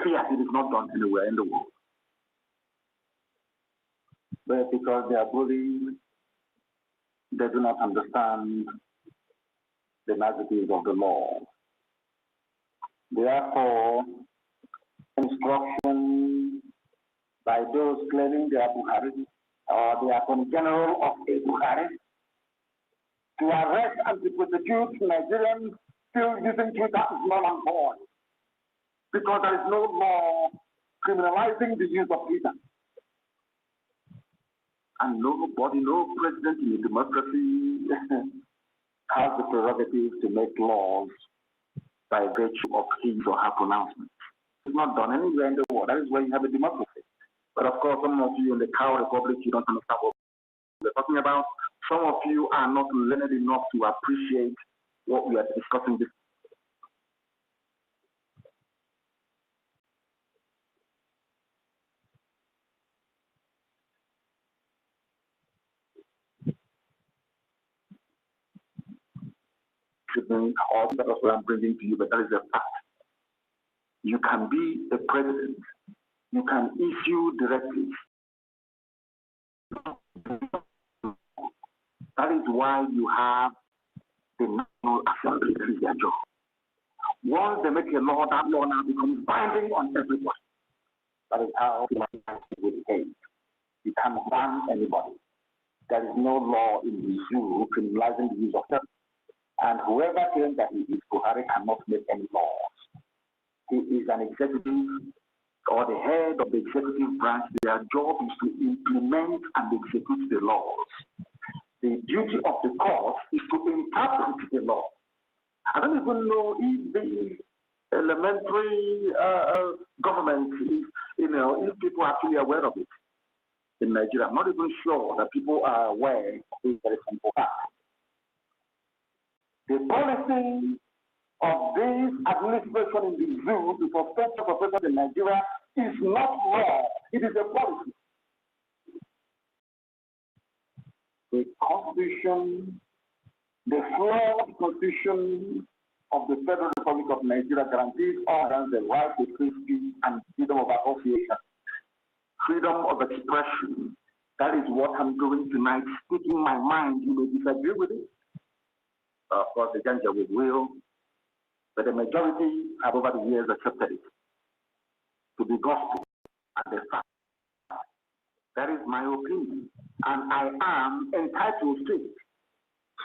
Here, it is not done anywhere in the world. But because they are bullied, they do not understand the niceties of the law. Therefore, instruction by those claiming they are Buhari or the Attorney General of a Buhari to arrest and to prosecute Nigerians still using Twitter is null and void, because there is no law criminalizing the use of Twitter. And nobody, no president in a democracy has the prerogative to make laws by virtue of his or her pronouncements. It's not done anywhere in the world. That is why you have a democracy. But of course, some of you in the cow republic, you don't understand what we're talking about. Some of you are not learned enough to appreciate what we are discussing this. Or that is what I'm bringing to you, but that is a fact. You can be a president. You can issue directives. That is why you have the National Assembly. That is their job. Once they make a law, that law now becomes binding on everybody. That is how humanity will behave. You cannot ban anybody. There is no law in the zoo criminalizing the use of terror. And whoever claims that he is Buhari cannot make any laws. He is an executive or the head of the executive branch. Their job is to implement and execute the laws. The duty of the court is to interpret the law. I don't even know if the elementary government, if people are actually aware of it in Nigeria. I'm not even sure that people are aware of this very simple fact. The policy of this administration in the zoo to suspend operations in Nigeria is not law. It is a policy. The Constitution, the flawed Constitution of the Federal Republic of Nigeria guarantees all the right to free speech and freedom of association, freedom of expression. That is what I'm doing tonight, speaking my mind. You may disagree with it. Of course, the danger will, but the majority have over the years accepted it to be gospel and the fact. That is my opinion, and I am entitled to it.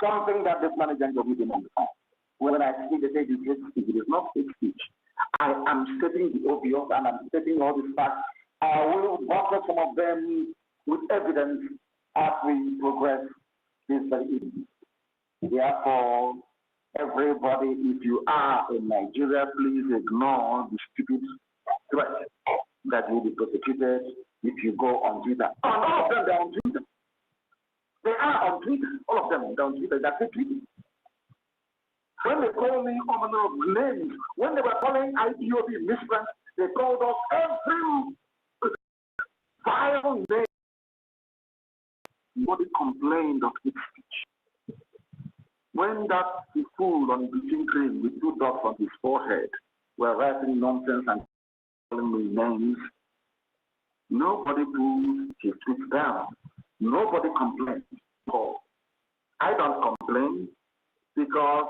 Something that this manager will be understand. When I speak, they say it is not hate speech. I am stating the obvious, and I'm stating all the facts. I will bottle some of them with evidence as we progress this very evening. Therefore, everybody, if you are in Nigeria, please ignore the stupid threat that you will be prosecuted if you go on Twitter. And all of them, they're on Twitter. They are on Twitter. All of them, they're on Twitter. That's it. When they call me all manner of names, when they were calling IPOB miscreants, they called us every vile name. Nobody complained of hate speech. When that fool on bleaching cream with 2 dots on his forehead were writing nonsense and calling me names, nobody put his feet down. Nobody complained. So I don't complain because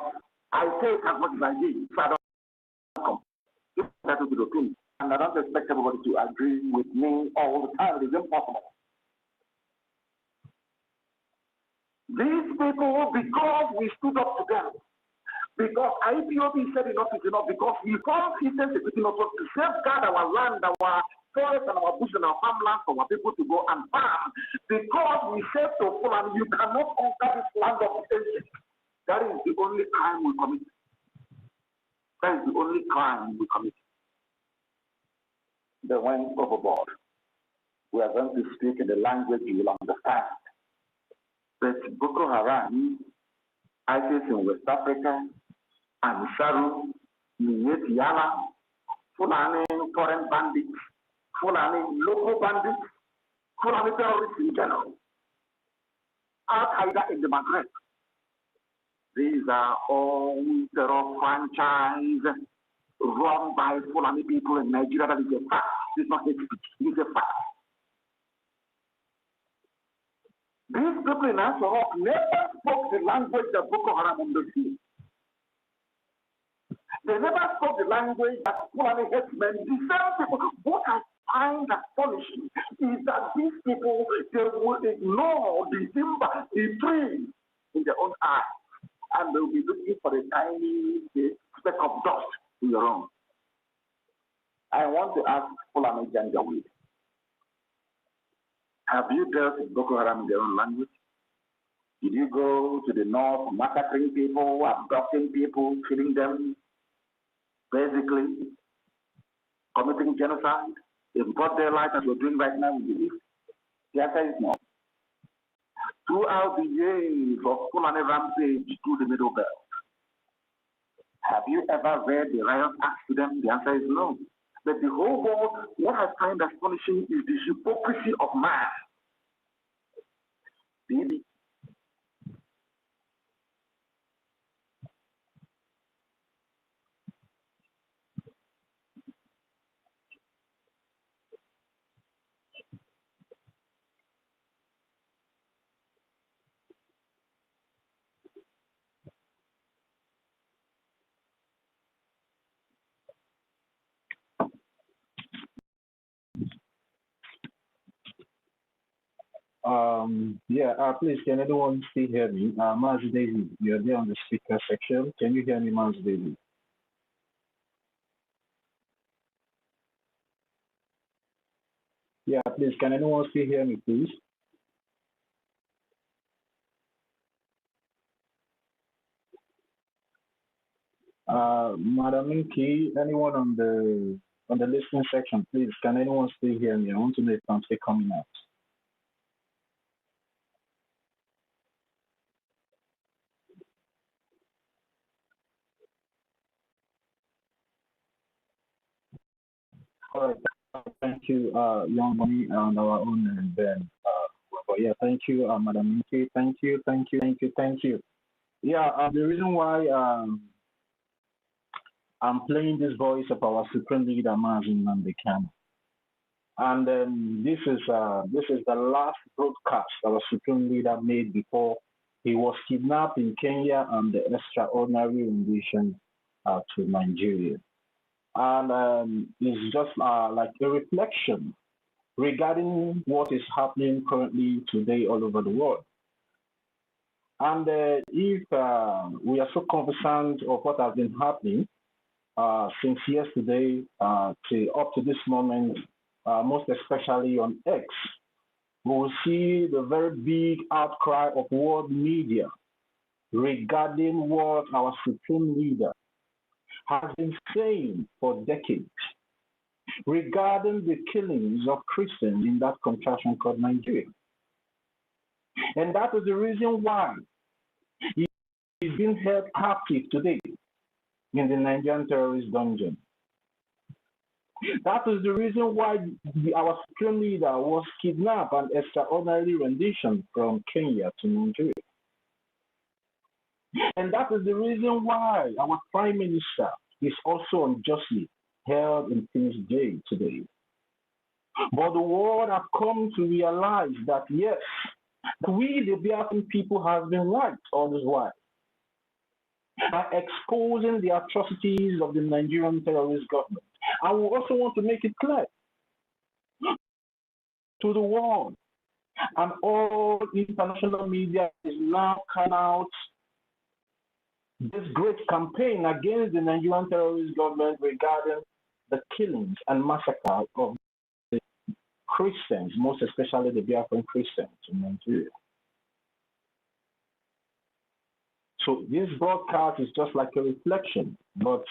I take as much as I give. So I don't complain. That will be the thing. And I don't expect everybody to agree with me all the time. It is impossible. These people, because we stood up together, because IPOB said enough is enough, because we formed Eastern Security Network to safeguard our land, our forest, and our bush and our farmland for our people to go and farm, because we said to Fulani, you cannot conquer this land of the ancient. That is the only crime we commit. That is the only crime we commit. They went overboard. We are going to speak in the language you will understand. But Boko Haram, ISIS in West Africa, and Saru, Yala, Fulani foreign bandits, Fulani local bandits, Fulani terrorists in general, Al-Qaeda in the Maghreb. These are all terror franchise run by Fulani people in Nigeria. That is a fact. It's not hate speech. It is a fact. These people in Asarok never spoke the language that Boko Haram understood. They never spoke the language that Fulani headsmen, the same people. What I find astonishing is that these people, they will ignore the timber, the tree in their own eyes, and they'll be looking for a tiny speck of dust in your own. I want to ask Fulani Janjaweed, have you dealt with Boko Haram in their own language? Did you go to the north massacring people, abducting people, killing them, basically committing genocide in broad daylight as we're doing right now in the East? The answer is no. Throughout the years of Fulani rampage through the Middle Belt, have you ever read the riot acts to them? The answer is no. But the whole world, what I find astonishing is the hypocrisy of man. Please, can anyone still hear me? Mazi David, you're there on the speaker section. Can you hear me, Mazi David? Yeah, please, can anyone still hear me, please? Madam Inky, anyone on the listening section, please, can anyone still hear me? I want to know if I'm still coming out. All right. Thank you, young money, and our own Ben. Thank you, Madam Inky. Thank you. Yeah, the reason why I'm playing this voice of our supreme leader, Mazin Mandekano. And this is the last broadcast our supreme leader made before he was kidnapped in Kenya and the extraordinary rendition to Nigeria. And it's just like a reflection regarding what is happening currently today all over the world. And if we are so conversant of what has been happening since yesterday to up to this moment, most especially on X, we will see the very big outcry of world media regarding what our supreme leader has been saying for decades regarding the killings of Christians in that contraction called Nigeria. And that is the reason why he is being held captive today in the Nigerian terrorist dungeon. That is the reason why our supreme leader was kidnapped and extraordinary rendition from Kenya to Nigeria. And that is the reason why our prime minister is also unjustly held in King's jail today. But the world have come to realize that yes, we the Biafran people have been right all this while by exposing the atrocities of the Nigerian terrorist government. And we also want to make it clear to the world, and all international media is now carrying out this great campaign against the Nigerian terrorist government regarding the killings and massacre of the Christians, most especially the Biafran Christians in Nigeria. So this broadcast is just like a reflection. But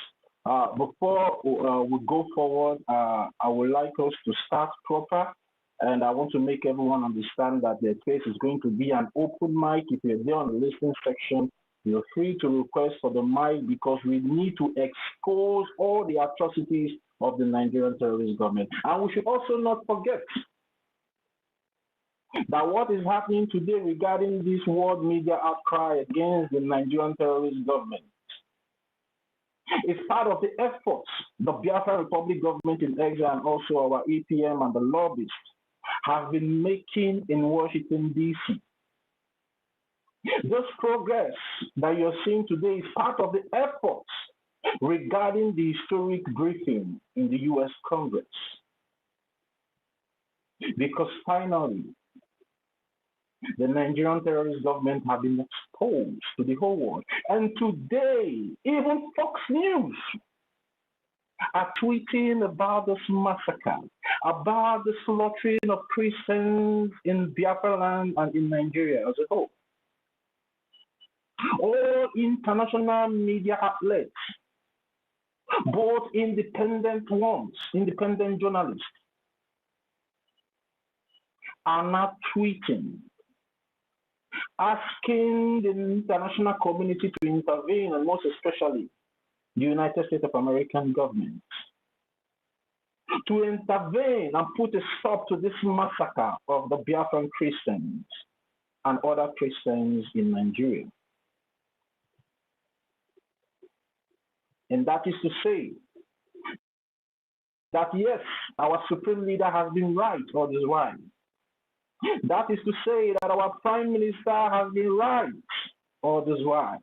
before we go forward, I would like us to start proper. And I want to make everyone understand that the case is going to be an open mic. If you're there on the listening section, you're free to request for the mic because we need to expose all the atrocities of the Nigerian terrorist government. And we should also not forget that what is happening today regarding this world media outcry against the Nigerian terrorist government It's part of the efforts the Biafra Republic government in exile and also our APM and the lobbyists have been making in Washington, D.C. This progress that you're seeing today is part of the efforts regarding the historic briefing in the U.S. Congress. Because finally, the Nigerian terrorist government have been exposed to the whole world. And today, even Fox News are tweeting about this massacre, about the slaughtering of Christians in Biafra land and in Nigeria as a whole. All international media outlets, both independent ones, independent journalists, are now tweeting, asking the international community to intervene, and most especially the United States of American government, to intervene and put a stop to this massacre of the Biafran Christians and other Christians in Nigeria. And that is to say that yes, our supreme leader has been right all this while. That is to say that our prime minister has been right all this while.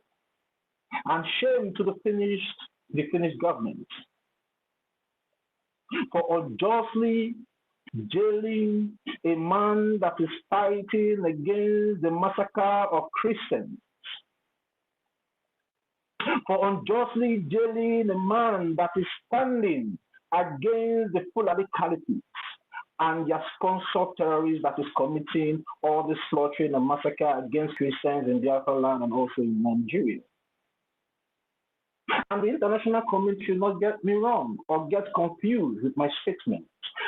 And shame to the Finnish government for unjustly jailing a man that is fighting against the massacre of Christians, for unjustly jailing a man that is standing against the Fulani Caliphate and their sponsor terrorists that is committing all the slaughtering and massacre against Christians in Biafra land and also in Nigeria. And the international community should not get me wrong or get confused with my statement.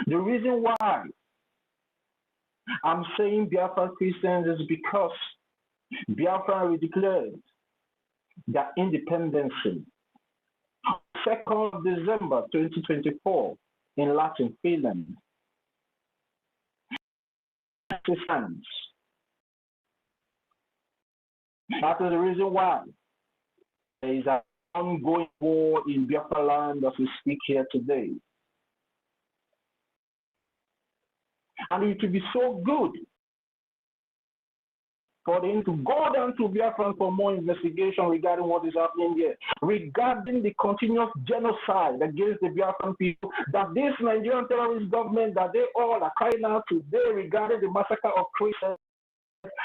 The reason why I'm saying Biafra Christians is because Biafra declared their independence 2nd of December 2024 in Latin, Finland. That is the reason why there is an ongoing war in Biafra land as we speak here today. And it would be so good for them to go down to Biafra for more investigation regarding what is happening here, regarding the continuous genocide against the Biafran people, that this Nigerian terrorist government, that they all are crying out today regarding the massacre of Christians,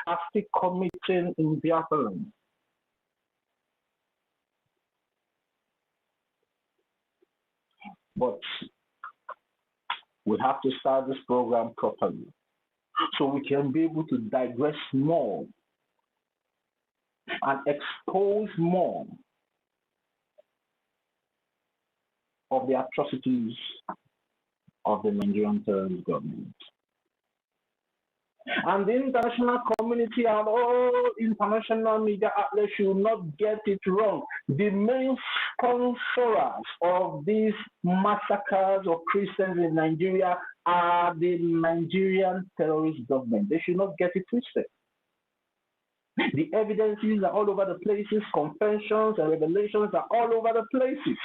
are still committing in Biafra. But we have to start this program properly so we can be able to digress more and expose more of the atrocities of the Nigerian terrorist government. And the international community and all international media outlets should not get it wrong. The main sponsors of these massacres of Christians in Nigeria are the Nigerian terrorist government. They should not get it twisted. The evidences are all over the places, confessions and revelations are all over the places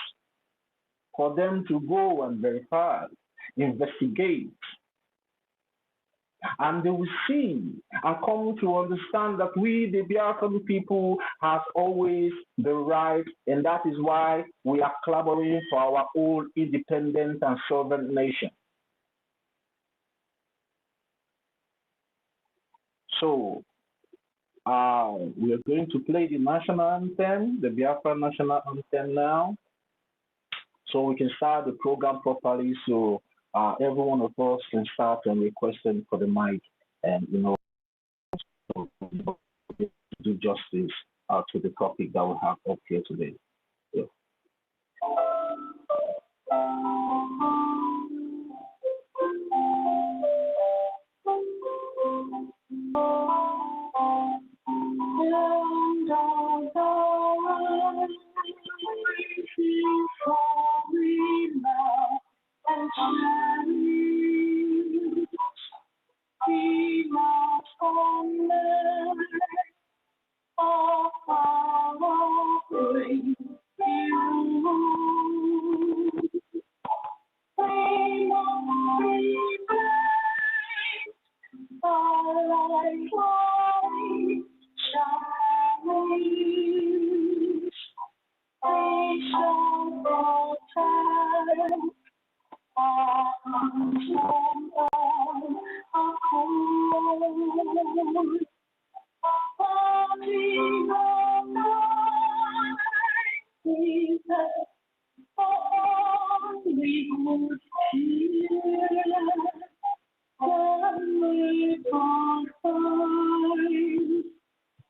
for them to go and verify, investigate. And they will see and come to understand that we, the Biafran people, have always the right, and that is why we are clamoring for our own independent and sovereign nation. So, we are going to play the national anthem, the Biafran national anthem now, so we can start the program properly. So every one of us can start and requesting for the mic, and do justice to the topic that we have up here today. Yeah.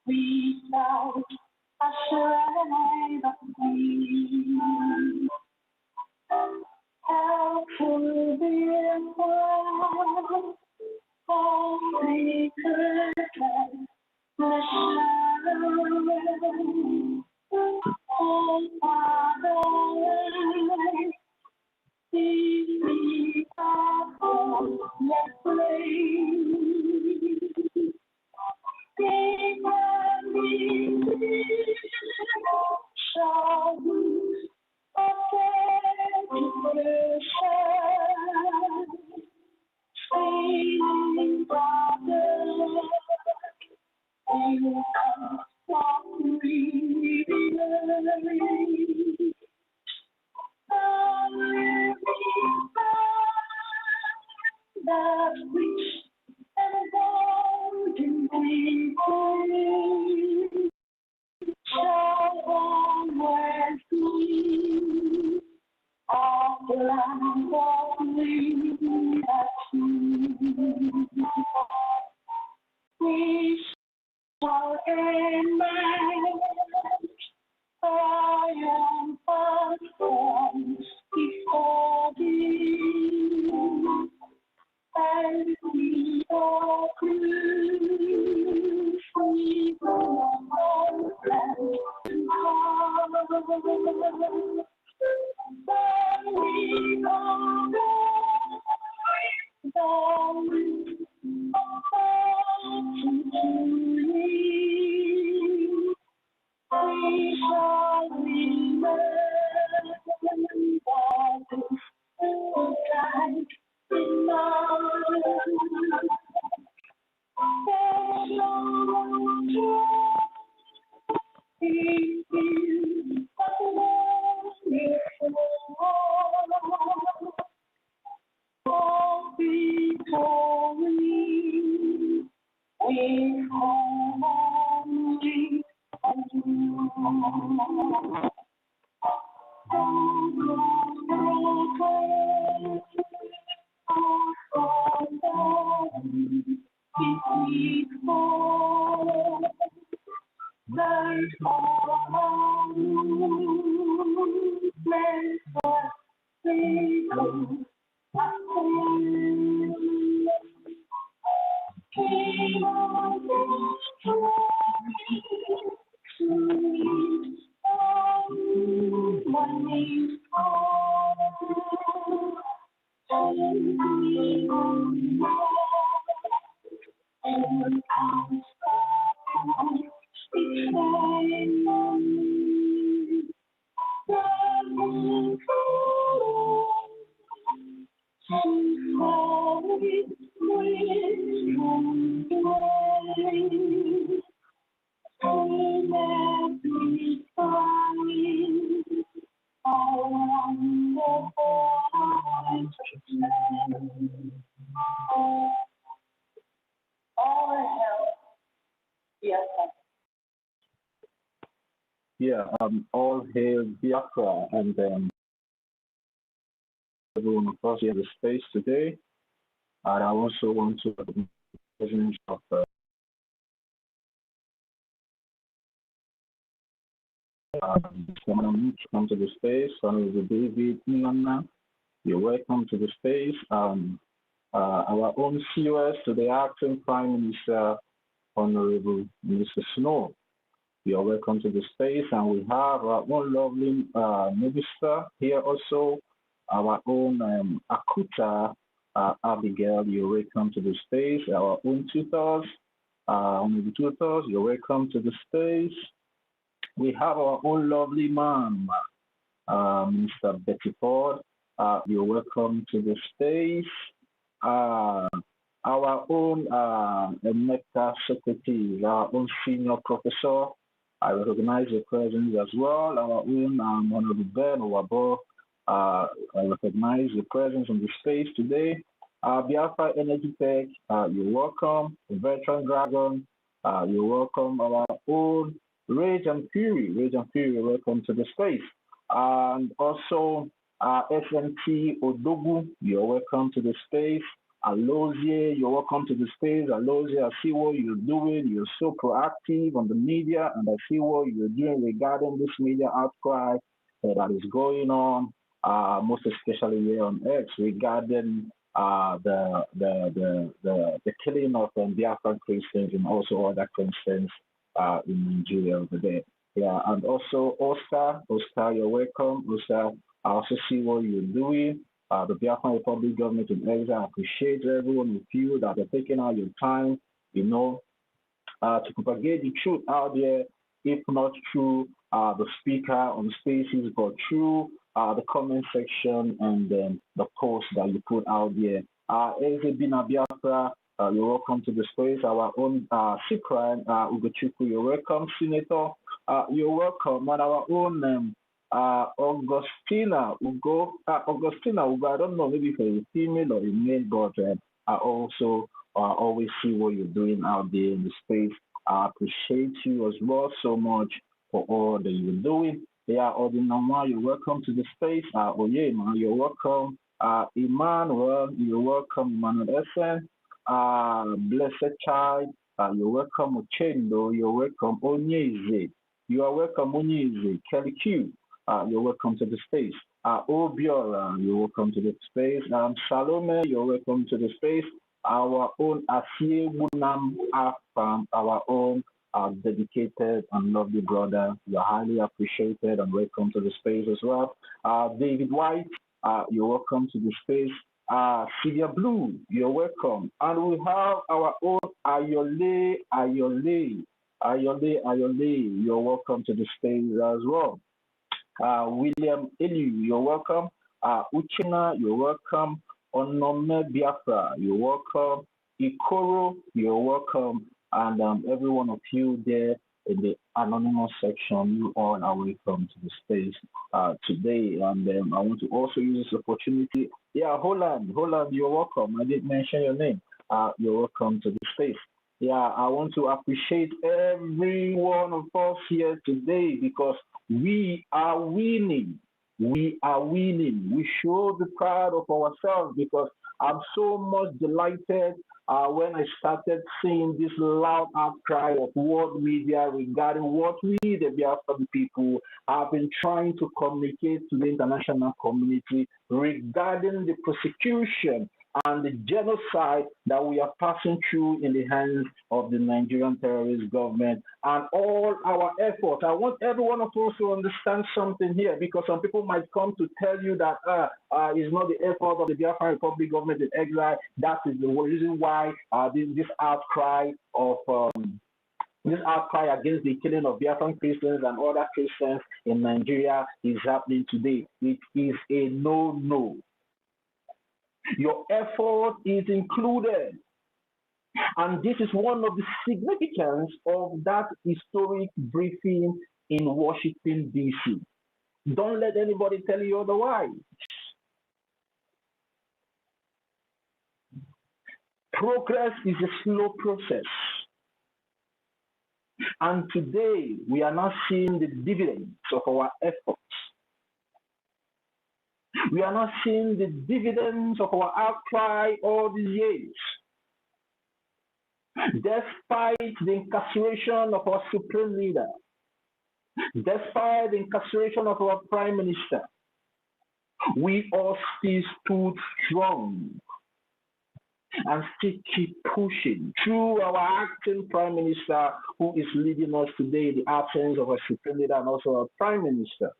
Without a shred of green, how could this world only curtain the shadow? Oh, Father, see me upon the flame. Shall we again sailing by the you come softly that rich and golden green shall always be of the land of liberty. We shall emerge triumphant from before thee, and we all cruise, we go on land then we go down we shall remember this guide in mind. There's no it is a wonderful all victory we only all hail Biafra and everyone of us here in the space today. And I also want to the presence of someone to come to the space. Honorable David Nana, you're welcome to the space. Our own COS to the acting Prime Minister, Honorable Mr. Snow. You're welcome to the space, and we have our own lovely minister here also, our own Akuta Abigail. You're welcome to the space. Our own tutors, you're welcome to the space. We have our own lovely mom, Mr. Betty Ford. You're welcome to the space. Our own Emeka Secretary, our own senior professor. I recognize your presence as well. Our own Honorable Ben Owabo, I recognize your presence on the space today. Biafra Energy Tech, you're welcome. Veteran Dragon, you're welcome. Our own Rage and Fury, you're welcome to the space. And also SMT Odogu, you're welcome to the space. Alozie, you're welcome to the space. Alozie, I see what you're doing. You're so proactive on the media, and I see what you're doing regarding this media outcry that is going on, most especially here on X, regarding the killing of Biafra-Christians and also other Christians in Nigeria over there. Yeah, and also Oscar, you're welcome. Oscar, I also see what you're doing. The Biafran Republic government in exile appreciates everyone with you that are taking out your time, to propagate the truth out there, if not through the speaker on spaces, but through the comment section and then the post that you put out there. Eze Bina Biafra, you're welcome to the space. Our own Sikran, Ugochukwu, you're welcome. Senator, you're welcome. And our own Augustina Ugo, I don't know, maybe if it's a female or a male, but I also always see what you're doing out there in the space. I appreciate you as well so much for all that you're doing. Yeah, Ordinama, you're welcome to the space. Oyema, you're welcome. Emmanuel, you're welcome. Emmanuel Essen, Blessed Child, you're welcome. Ochendo, you're welcome. Onyeze, you are welcome. Onyeze, Kelly Q, you're welcome to the space. Obiora, you're welcome to the space. Salome, you're welcome to the space. Our own Asie Wunam Afam, our own dedicated and lovely brother, you're highly appreciated and welcome to the space as well. David White, you're welcome to the space. Sylvia Blue, you're welcome. And we have our own Ayole, you're welcome to the space as well. William Eliu, you're welcome. Uchina, you're welcome. Onome Biafra, you're welcome. Ikoro, you're welcome. And every one of you there in the anonymous section, you all are welcome to the space today. And I want to also use this opportunity. Yeah, Holland, you're welcome. I didn't mention your name. You're welcome to the space. Yeah, I want to appreciate every one of us here today because we are winning. We are winning. We should be proud of ourselves because I'm so much delighted when I started seeing this loud outcry of world media regarding what we, the Biafran people, have been trying to communicate to the international community regarding the persecution and the genocide that we are passing through in the hands of the Nigerian terrorist government and all our efforts. I want every one of us to understand something here because some people might come to tell you that it's not the effort of the Biafran Republic government in exile. That is the reason why this outcry against the killing of Biafran Christians and other Christians in Nigeria is happening today. It is a no-no. Your effort is included. And this is one of the significance of that historic briefing in Washington, D.C. Don't let anybody tell you otherwise. Progress is a slow process. And today, we are not seeing the dividends of our efforts. We are not seeing the dividends of our outcry all these years. Despite the incarceration of our supreme leader, despite the incarceration of our prime minister, we all still stood strong and still keep pushing through our acting prime minister who is leading us today in the absence of our supreme leader and also our prime minister.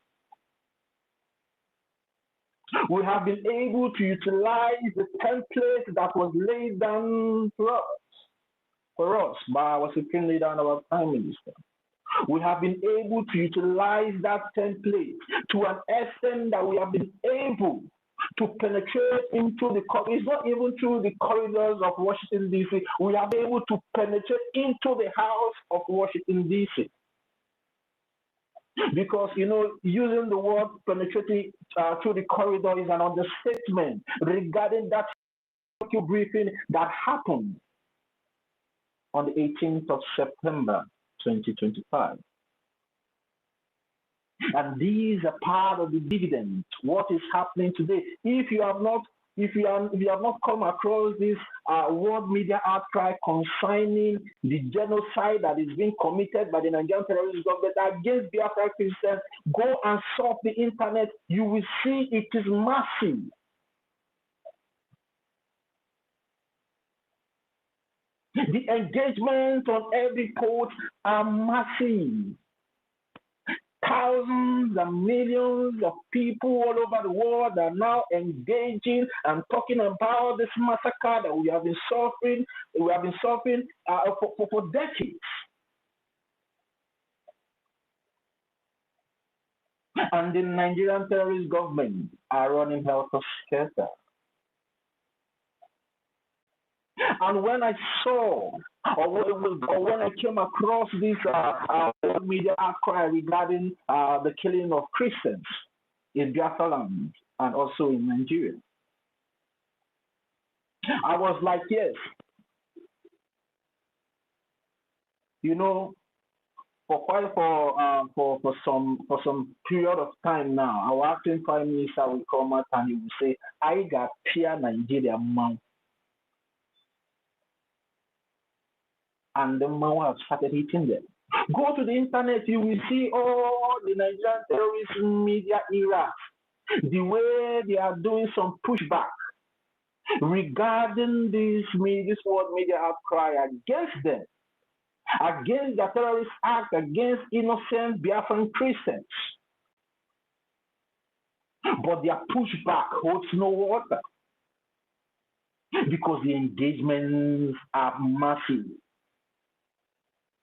We have been able to utilize the template that was laid down for us by our supreme leader and our prime minister. We have been able to utilize that template to an extent that we have been able to penetrate into it's not even through the corridors of Washington, D.C. We are able to penetrate into the house of Washington, D.C. Because, using the word penetrating through the corridor is an understatement regarding that briefing that happened on the 18th of September 2025. And these are part of the dividend. What is happening today? If you have not come across this world media outcry concerning the genocide that is being committed by the Nigerian terrorist government against Biafra-Christians, go and surf the internet. You will see it is massive. The engagements on every post are massive. Thousands and millions of people all over the world are now engaging and talking about this massacre that we have been suffering. For decades. And the Nigerian terrorist government are running helter-skelter. And when I saw, or when I came across this media outcry regarding the killing of Christians in Biafra land and also in Nigeria, I was like, yes, for some period of time now, our acting prime minister will come out and he will say, "I got peer Nigeria man." And the man have started hitting them. Go to the internet, you will see all the Nigerian terrorist media era, the way they are doing some pushback regarding this world media outcry against them, against the terrorist act against innocent Biafran Christians. But their pushback holds no water because the engagements are massive.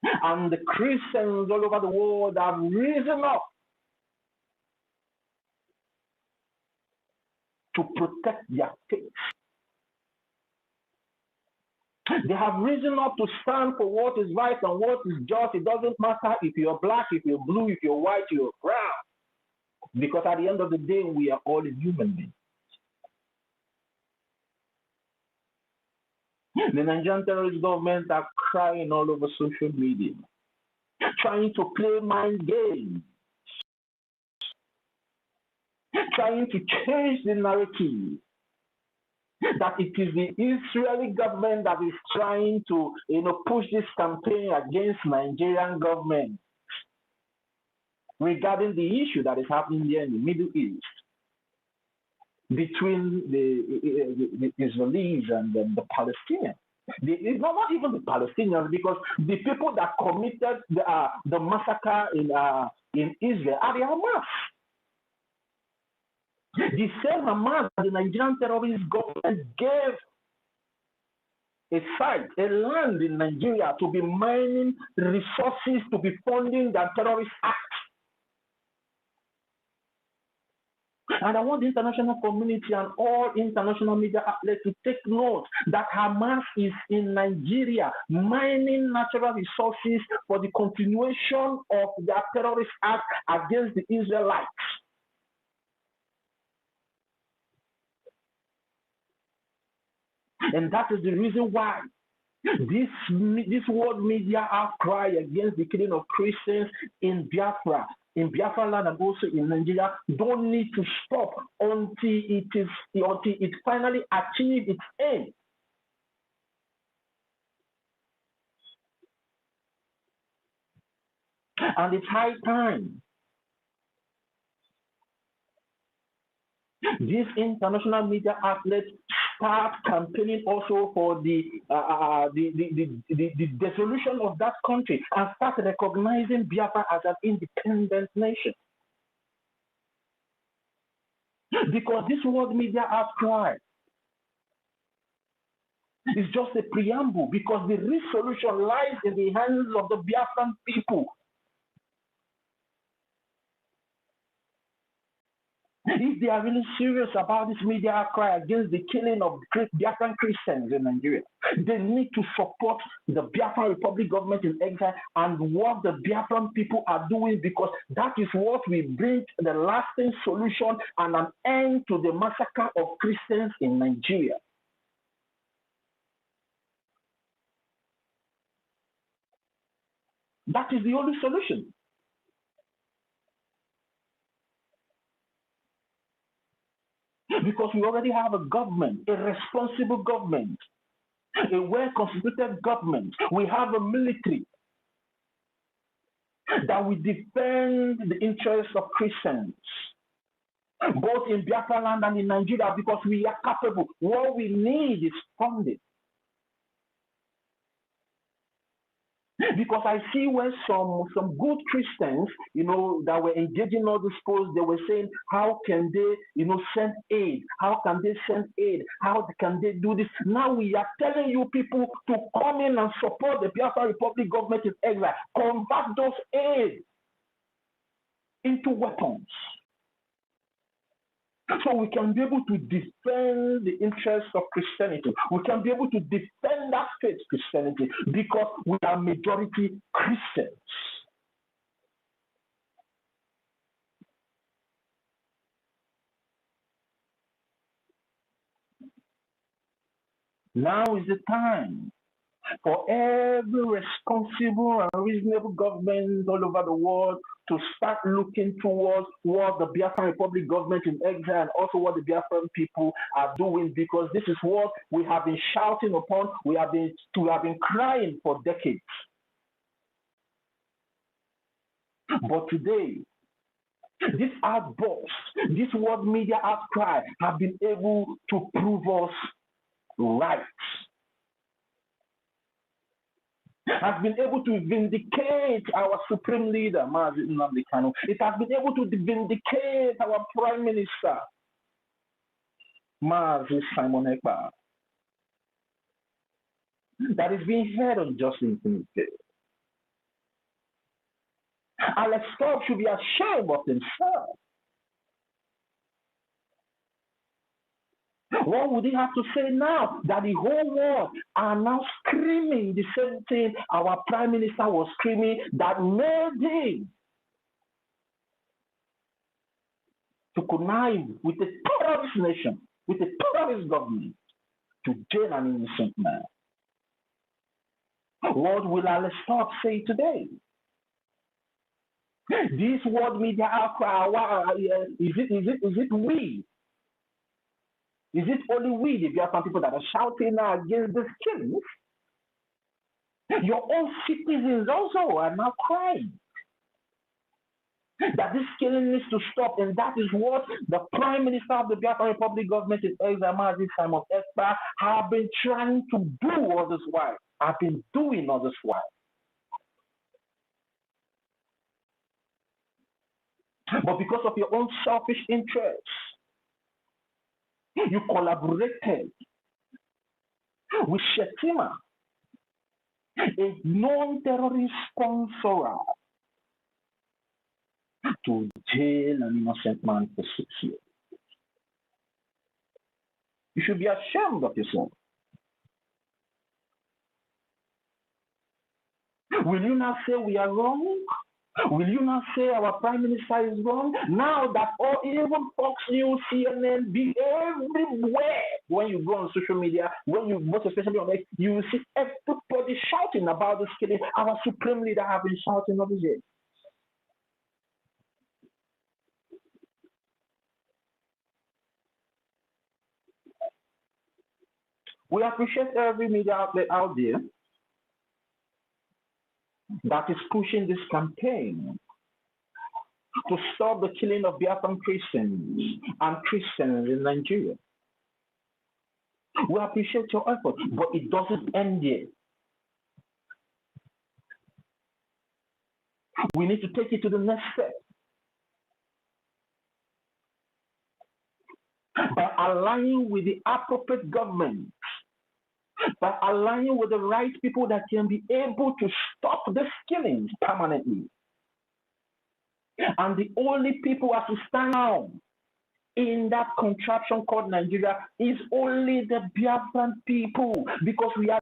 And the Christians all over the world have risen up to protect their faith. They have risen up to stand for what is right and what is just. It doesn't matter if you're black, if you're blue, if you're white, you're brown. Because at the end of the day, we are all human beings. The Nigerian terrorist government are crying all over social media, trying to play mind games, trying to change the narrative that it is the Israeli government that is trying to push this campaign against Nigerian government regarding the issue that is happening there in the Middle East between the Israelis and the Palestinians. It's not even the Palestinians, because the people that committed the massacre in Israel are the Hamas. The same Hamas that the Nigerian terrorist government gave a site, a land in Nigeria to be mining resources, to be funding their terrorist acts. And I want the international community and all international media outlets to take note that Hamas is in Nigeria mining natural resources for the continuation of their terrorist act against the Israelites. And that is the reason why this world media outcry against the killing of Christians in Biafra land and also in Nigeria don't need to stop until it finally achieves its aim. And it's high time these international media outlets start campaigning also for the dissolution of that country and start recognizing Biafra as an independent nation. Because this world media outcry is just a preamble, because the real solution lies in the hands of the Biafran people. If they are really serious about this media outcry against the killing of Biafran Christians in Nigeria, they need to support the Biafran Republic government in exile and what the Biafran people are doing, because that is what will bring the lasting solution and an end to the massacre of Christians in Nigeria. That is the only solution. Because we already have a government, a responsible government, a well-constituted government. We have a military that will defend the interests of Christians, both in Biafra land and in Nigeria, because we are capable. What we need is funding. Because I see when some good Christians, that were engaging all these posts, they were saying, how can they, send aid? How can they send aid? How can they do this? Now we are telling you people to come in and support the Biafra Republic government in exile. Convert those aid into weapons, so we can be able to defend the interests of Christianity. We can be able to defend that faith, Christianity, because we are majority Christians. Now is the time for every responsible and reasonable government all over the world to start looking towards what the Biafran Republic government in exile and also what the Biafran people are doing, because this is what we have been shouting upon, we have been crying for decades. But today, this outburst, this world media outcry have been able to prove us right. Has been able to vindicate our supreme leader, Mazi Nnamdi Kanu. It has been able to vindicate our prime minister, Mazi Simon Ekpa, that is being held on just impunity. Alex Cobb should be ashamed of himself. What would he have to say now that the whole world are now screaming the same thing our prime minister was screaming, that made him to connive with a terrorist nation, with a terrorist government, to jail an innocent man? What will Alex Cobb say today? This world media outcry, is it we? Is it only we, the Biafran people, that are shouting now against these killings? Your own citizens also are now crying that this killing needs to stop, and that is what the Prime Minister of the Biafran Republic government in exile, Mazi Simon Ekpa, have been trying to do all this while, have been doing all this while. But because of your own selfish interests, you collaborated with Shetima, a non-terrorist sponsor, to jail an innocent man for 6 years. You should be ashamed of yourself. Will you not say we are wrong? Will you not say our prime minister is wrong? Now that even Fox News, CNN, be everywhere. When you go on social media, when you most especially on X, you will see everybody shouting about this killing. Our supreme leader have been shouting over here. We appreciate every media outlet out there that is pushing this campaign to stop the killing of Biafran Christians and Christians in Nigeria. We appreciate your effort, but it doesn't end here. We need to take it to the next step by aligning with the appropriate government, by aligning with the right people that can be able to stop these killings permanently. And the only people as we stand now in that contraption called Nigeria is only the Biafran people, because we are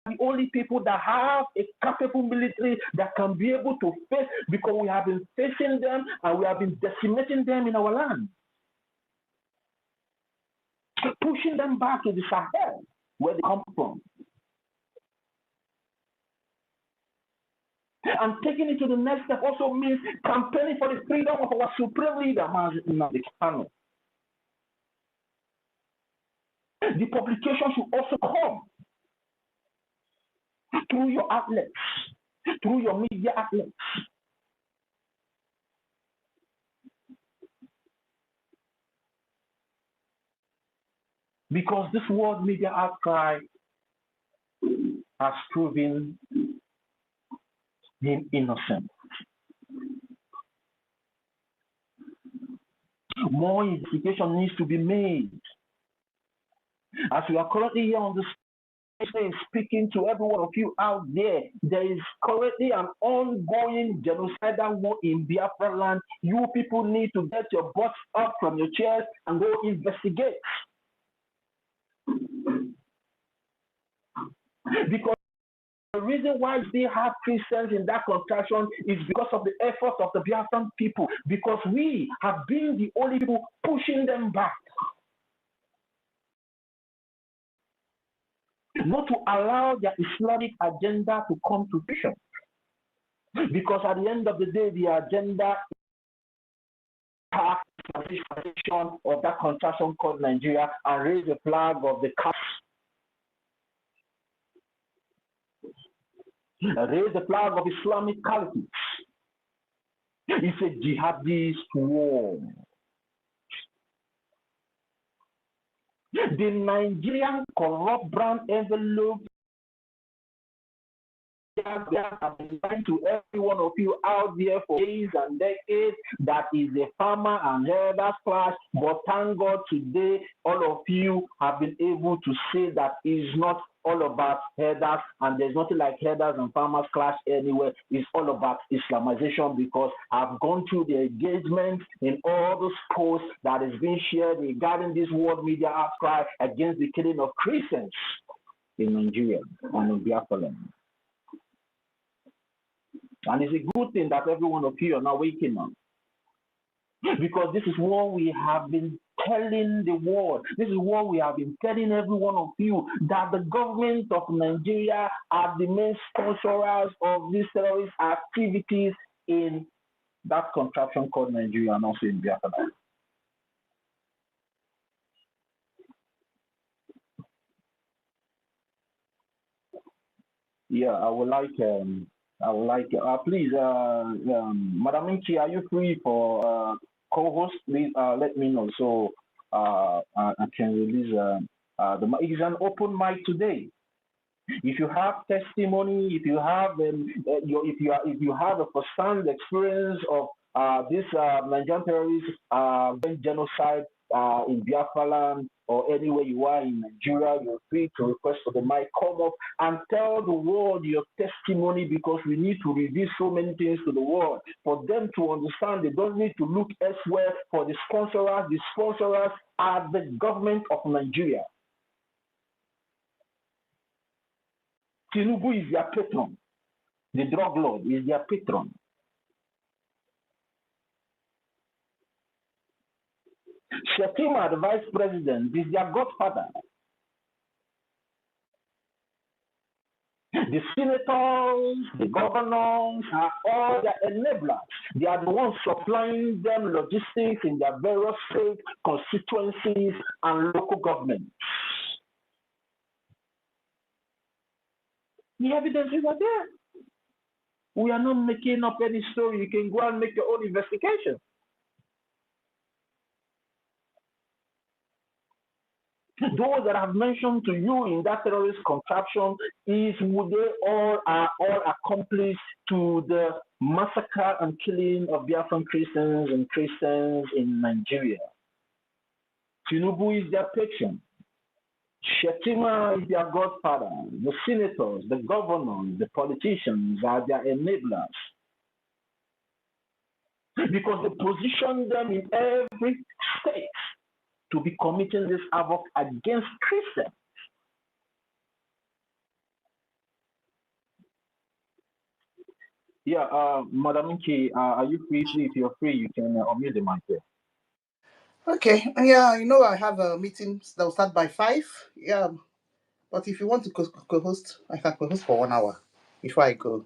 the only people that have a capable military that can be able to face, because we have been facing them and we have been decimating them in our land, pushing them back to the Sahel where they come from, and taking it to the next step also means campaigning for the freedom of our supreme leader, Nnamdi Kanu. The publication should also come through your outlets, through your media outlets. Because this world media outcry has proven him innocent. More investigation needs to be made. As we are currently here on the stage speaking to every one of you out there, there is currently an ongoing genocidal war in Biafra land. You people need to get your butts up from your chairs and go investigate. Because the reason why they have Christians in that contraction is because of the efforts of the Biafran people, because we have been the only people pushing them back. Not to allow their Islamic agenda to come to fruition. Because at the end of the day, the agenda is of that contraction called Nigeria and raise the flag of the caste. Raise the flag of Islamic caliphate. It's a jihadist war. The Nigerian corrupt brown envelope have been to every one of you out there for days and decades that is a farmer and herders clash, but thank God today all of you have been able to say that it's not all about herders, and there's nothing like herders and farmers clash anywhere. It's all about Islamization, because I've gone through the engagement in all those posts that is being shared regarding this world media outcry against the killing of Christians in Nigeria and in Biafra land. And it's a good thing that every one of you are now waking up. Because this is what we have been telling the world. This is what we have been telling every one of you, that the government of Nigeria are the main sponsors of these terrorist activities in that contraption called Nigeria and also in Biafra. Yeah, I would like please, Madam Inchi, are you free for co-host? Please let me know so I can release it's an open mic today. If you have testimony, if you have if you have a first-hand experience of this Nigerian terrorist genocide in Biafra land or anywhere you are in Nigeria, you're free to request for the mic. Come up and tell the world your testimony, because we need to reveal so many things to the world for them to understand. They don't need to look elsewhere for the sponsors. The sponsors are the government of Nigeria. Tinubu is their patron. The drug lord is their patron. Shetima, the vice president, is their godfather. The senators, the governors are all their enablers. They are the ones supplying them logistics in their various state constituencies and local governments. The evidences are there. We are not making up any story. You can go and make your own investigation. Those that I've mentioned to you in that terrorist contraption they all are all accomplices to the massacre and killing of Biafran Christians and Christians in Nigeria. Tinubu is their patron. Shetima is their godfather. The senators, the governors, the politicians are their enablers. because they position them in every state to be committing this havoc against Christians. Yeah, Madam Inki, are you free? If you're free, you can unmute the mic here. Okay, yeah, I have a meeting that will start by 5. Yeah, but if you want to co-host, I can co-host for 1 hour before I go.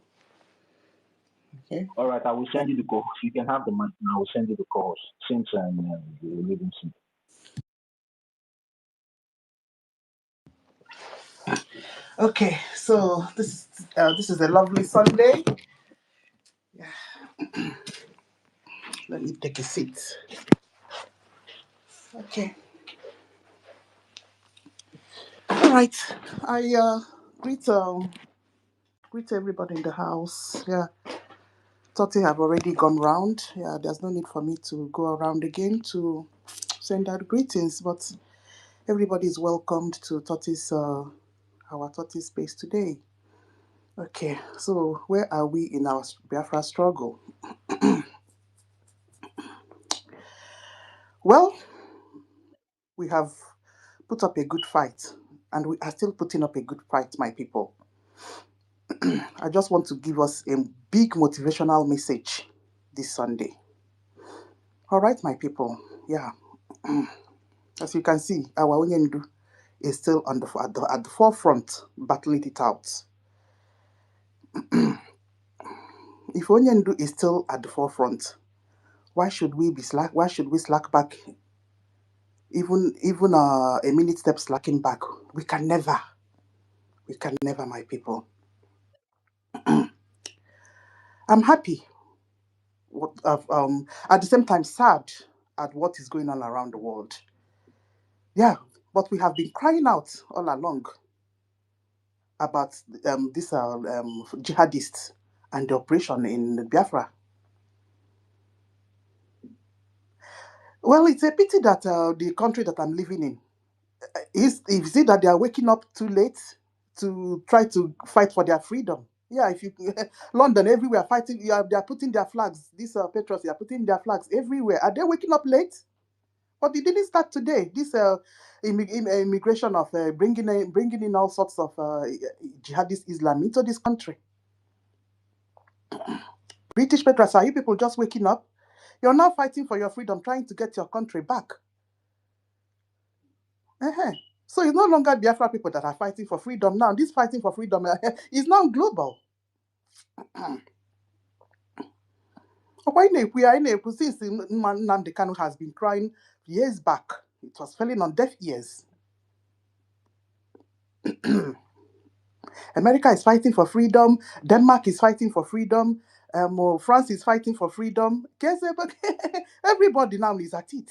Okay. All right, I will send you the co-host. You can have the mic, and I will send you the co-host since you're leaving soon. Okay, so this is a lovely Sunday. Yeah. Let me take a seat. Okay. All right. I greet everybody in the house. Yeah. 30 have already gone round. Yeah, there's no need for me to go around again to send out greetings, but everybody is welcomed to our 30 space today. Okay, so where are we in our Biafra struggle? Well, we have put up a good fight, and we are still putting up a good fight, my people. I just want to give us a big motivational message this Sunday. All right, my people. Yeah. As you can see, our Onyendu is still at the forefront, battling it out. If Onyendu is still at the forefront, why should we be slack? Why should we slack back? Even a minute step slacking back, we can never, my people. I'm happy, at the same time sad at what is going on around the world. Yeah, but we have been crying out all along about this jihadists and the operation in Biafra. Well, it's a pity that the country that I'm living in is it that they are waking up too late to try to fight for their freedom. Yeah, if you London everywhere fighting, they are putting their flags. These patriots, they are putting their flags everywhere. Are they waking up late? But it didn't start today. This immigration of bringing in all sorts of jihadist Islam into this country. British patriots, are you people just waking up? You're now fighting for your freedom, trying to get your country back. Uh-huh. So it's no longer Biafra people that are fighting for freedom now. This fighting for freedom is now global. Since Nnamdi Kanu has been crying years back, it was falling on deaf ears. America is fighting for freedom. Denmark is fighting for freedom. France is fighting for freedom. Everybody now is at it.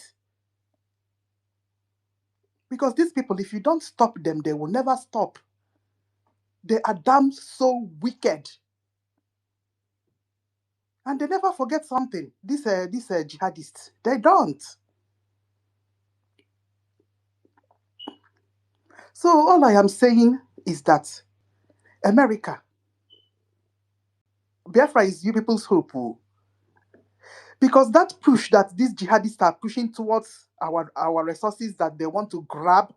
Because these people, if you don't stop them, they will never stop. They are damn so wicked. And they never forget something. These jihadists, they don't. So all I am saying is that America, Biafra is you people's hope. Because that push that these jihadists are pushing towards our resources that they want to grab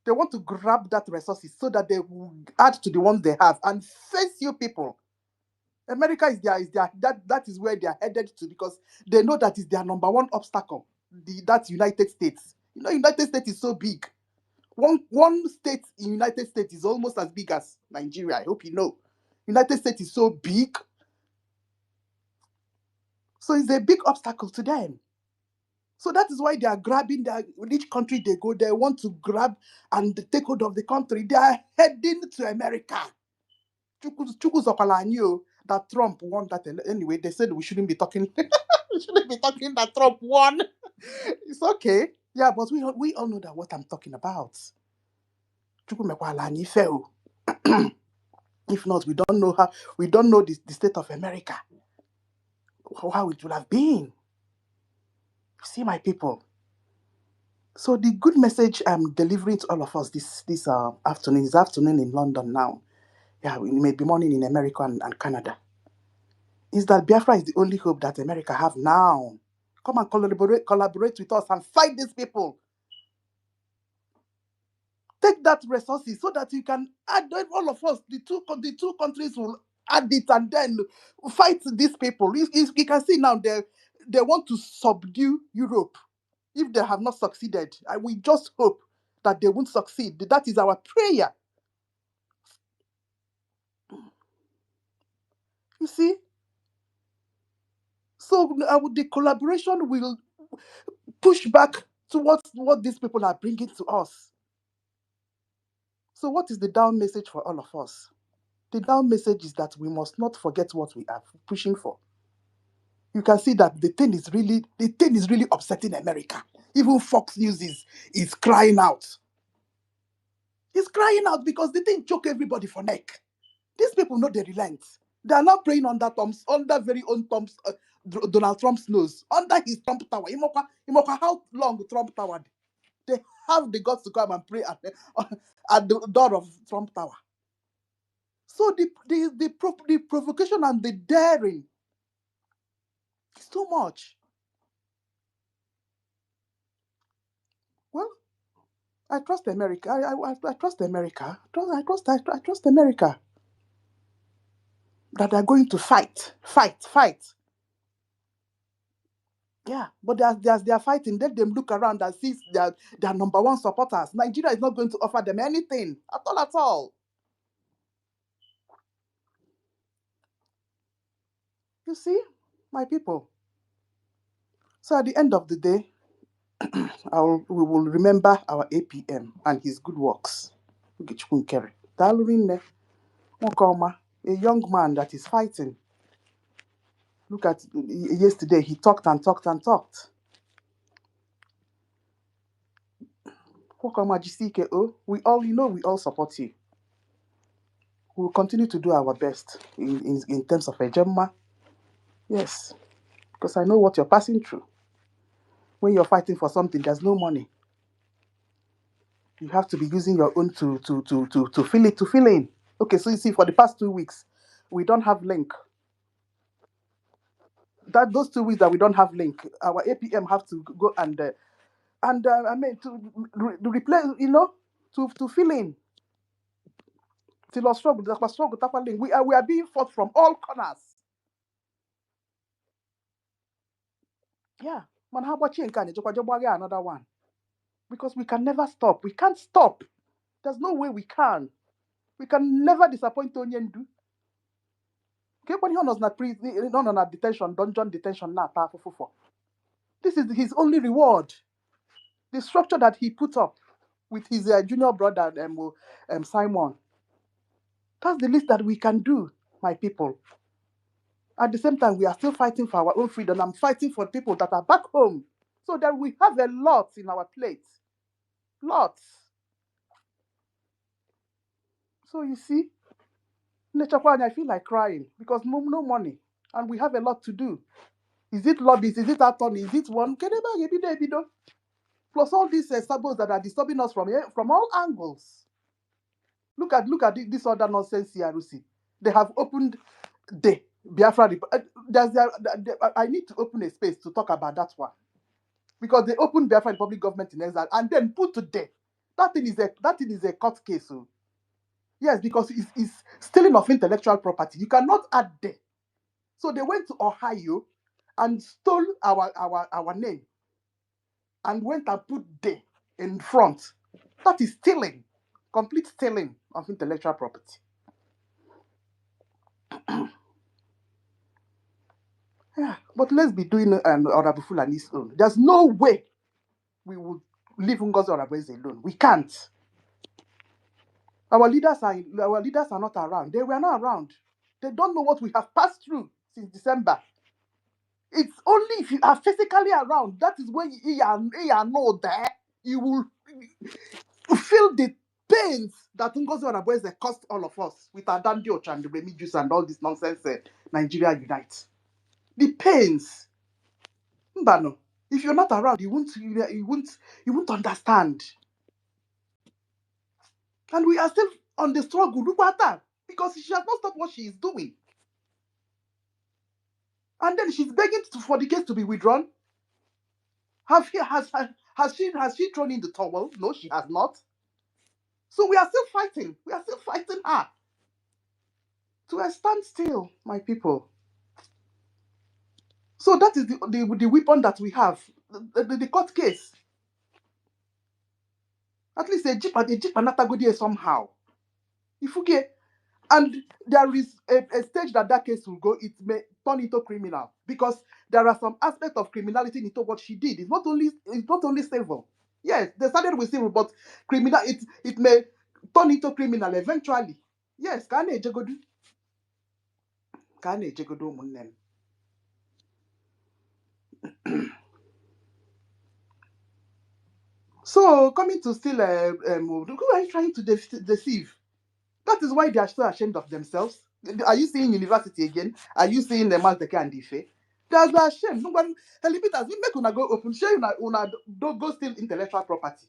that resources so that they will add to the ones they have and face you people. America is that is where they are headed to, because they know that is their number one obstacle. That United States. United States is so big. One state in United States is almost as big as Nigeria. I hope you know. United States is so big. So it's a big obstacle to them. So that is why they are grabbing each country they go, they want to grab and take hold of the country. They are heading to America. Chukwu Zokalanyo, that Trump won that. Anyway, they said we shouldn't be talking. We shouldn't be talking that Trump won. It's okay. Yeah, but we all know that what I'm talking about. Chukwu Mekwalanyi fell. If not, we don't know the state of America, how it would have been. You see, my people. So the good message I'm delivering to all of us this afternoon is afternoon in London now. Yeah, it may be morning in America and Canada. is that Biafra is the only hope that America have now. Come and collaborate with us and fight these people. Take that resources so that you can add all of us. The two countries will add it and then fight these people. You can see now they want to subdue Europe. If they have not succeeded, we just hope that they won't succeed. That is our prayer. You see? So the collaboration will push back towards what these people are bringing to us. So what is the down message for all of us? The down message is that we must not forget what we are pushing for. You can see that the thing is really upsetting America. Even Fox News is crying out. It's crying out because the thing choke everybody for neck. These people know they relent. They are now praying under very own Donald Trump's nose, under his Trump Tower. Imoka, how long Trump Tower? They have the guts to come and pray at the door of Trump Tower. So the provocation and the daring is too much. Well, I trust America. I trust America. I trust America that they're going to fight. Yeah, but as they are fighting, let them look around and see their number one supporters. Nigeria is not going to offer them anything at all. You see, my people. So at the end of the day, we will remember our APM and his good works. Dalurinne, Nwokoma, a young man that is fighting. Look at yesterday, he talked and talked and talked. Nwokoma Jisike, we all support you. We will continue to do our best in terms of Ejemma. Yes, because I know what you're passing through. When you're fighting for something, there's no money. You have to be using your own to fill in. Okay, so you see, for the past 2 weeks, we don't have link. Those 2 weeks that we don't have link, our APM have to go and I mean to replace, to fill in. Till struggle, link. We are being fought from all corners. Yeah, man, how about you? Another one, because we can never stop. We can't stop. There's no way we can. We can never disappoint Onyendu. When he was not detention, dungeon detention now. This is his only reward. The structure that he put up with his junior brother, Simon. That's the least that we can do, my people. At the same time, we are still fighting for our own freedom. I'm fighting for people that are back home, so that we have a lot in our plate. Lots. So you see, I feel like crying because no money, and we have a lot to do. Is it lobbies? Is it attorney? Is it one? Plus all these sabos that are disturbing us from all angles. Look at this other nonsense CRC. They have opened the Biafra. I need to open a space to talk about that one, because they opened Biafra Republic government in exile and then put to death. That thing is a court case. So. Yes, because it's stealing of intellectual property. You cannot add there. So they went to Ohio and stole our name and went and put there in front. That is stealing, complete stealing of intellectual property. Yeah, but let's be doing Honorable Fulani's own. There's no way we would leave Ngozi Oraveze alone. We can't. Our leaders are not around. They were not around. They don't know what we have passed through since December. It's only if you are physically around, that is when you know that you will feel the pains that Ngozi Oraveze cost all of us with Adandi Ocha and the Remi Juice and all this nonsense. Nigeria Unite. The pains. Mbano, if you're not around, you won't understand. And we are still on the struggle. Look at that, because she has not stopped what she is doing. And then she's begging for the case to be withdrawn. Has she thrown in the towel? No, she has not. So we are still fighting. We are still fighting her to a standstill, my people. So that is the weapon that we have, the court case. At least a jeep and Natagodi somehow. If you get, and there is a stage that case will go, it may turn into criminal because there are some aspects of criminality into what she did. It's not only civil. Yes, they started with civil, but criminal it may turn into criminal eventually. Yes, Kane Ejegodu Munnem. So coming to still who are you trying to deceive? That is why they are so ashamed of themselves. Are you seeing university again? Are you seeing the Mazdeke and Ife? They are ashamed. Nobody, Helipitas, we make una go open, share una go steal intellectual property.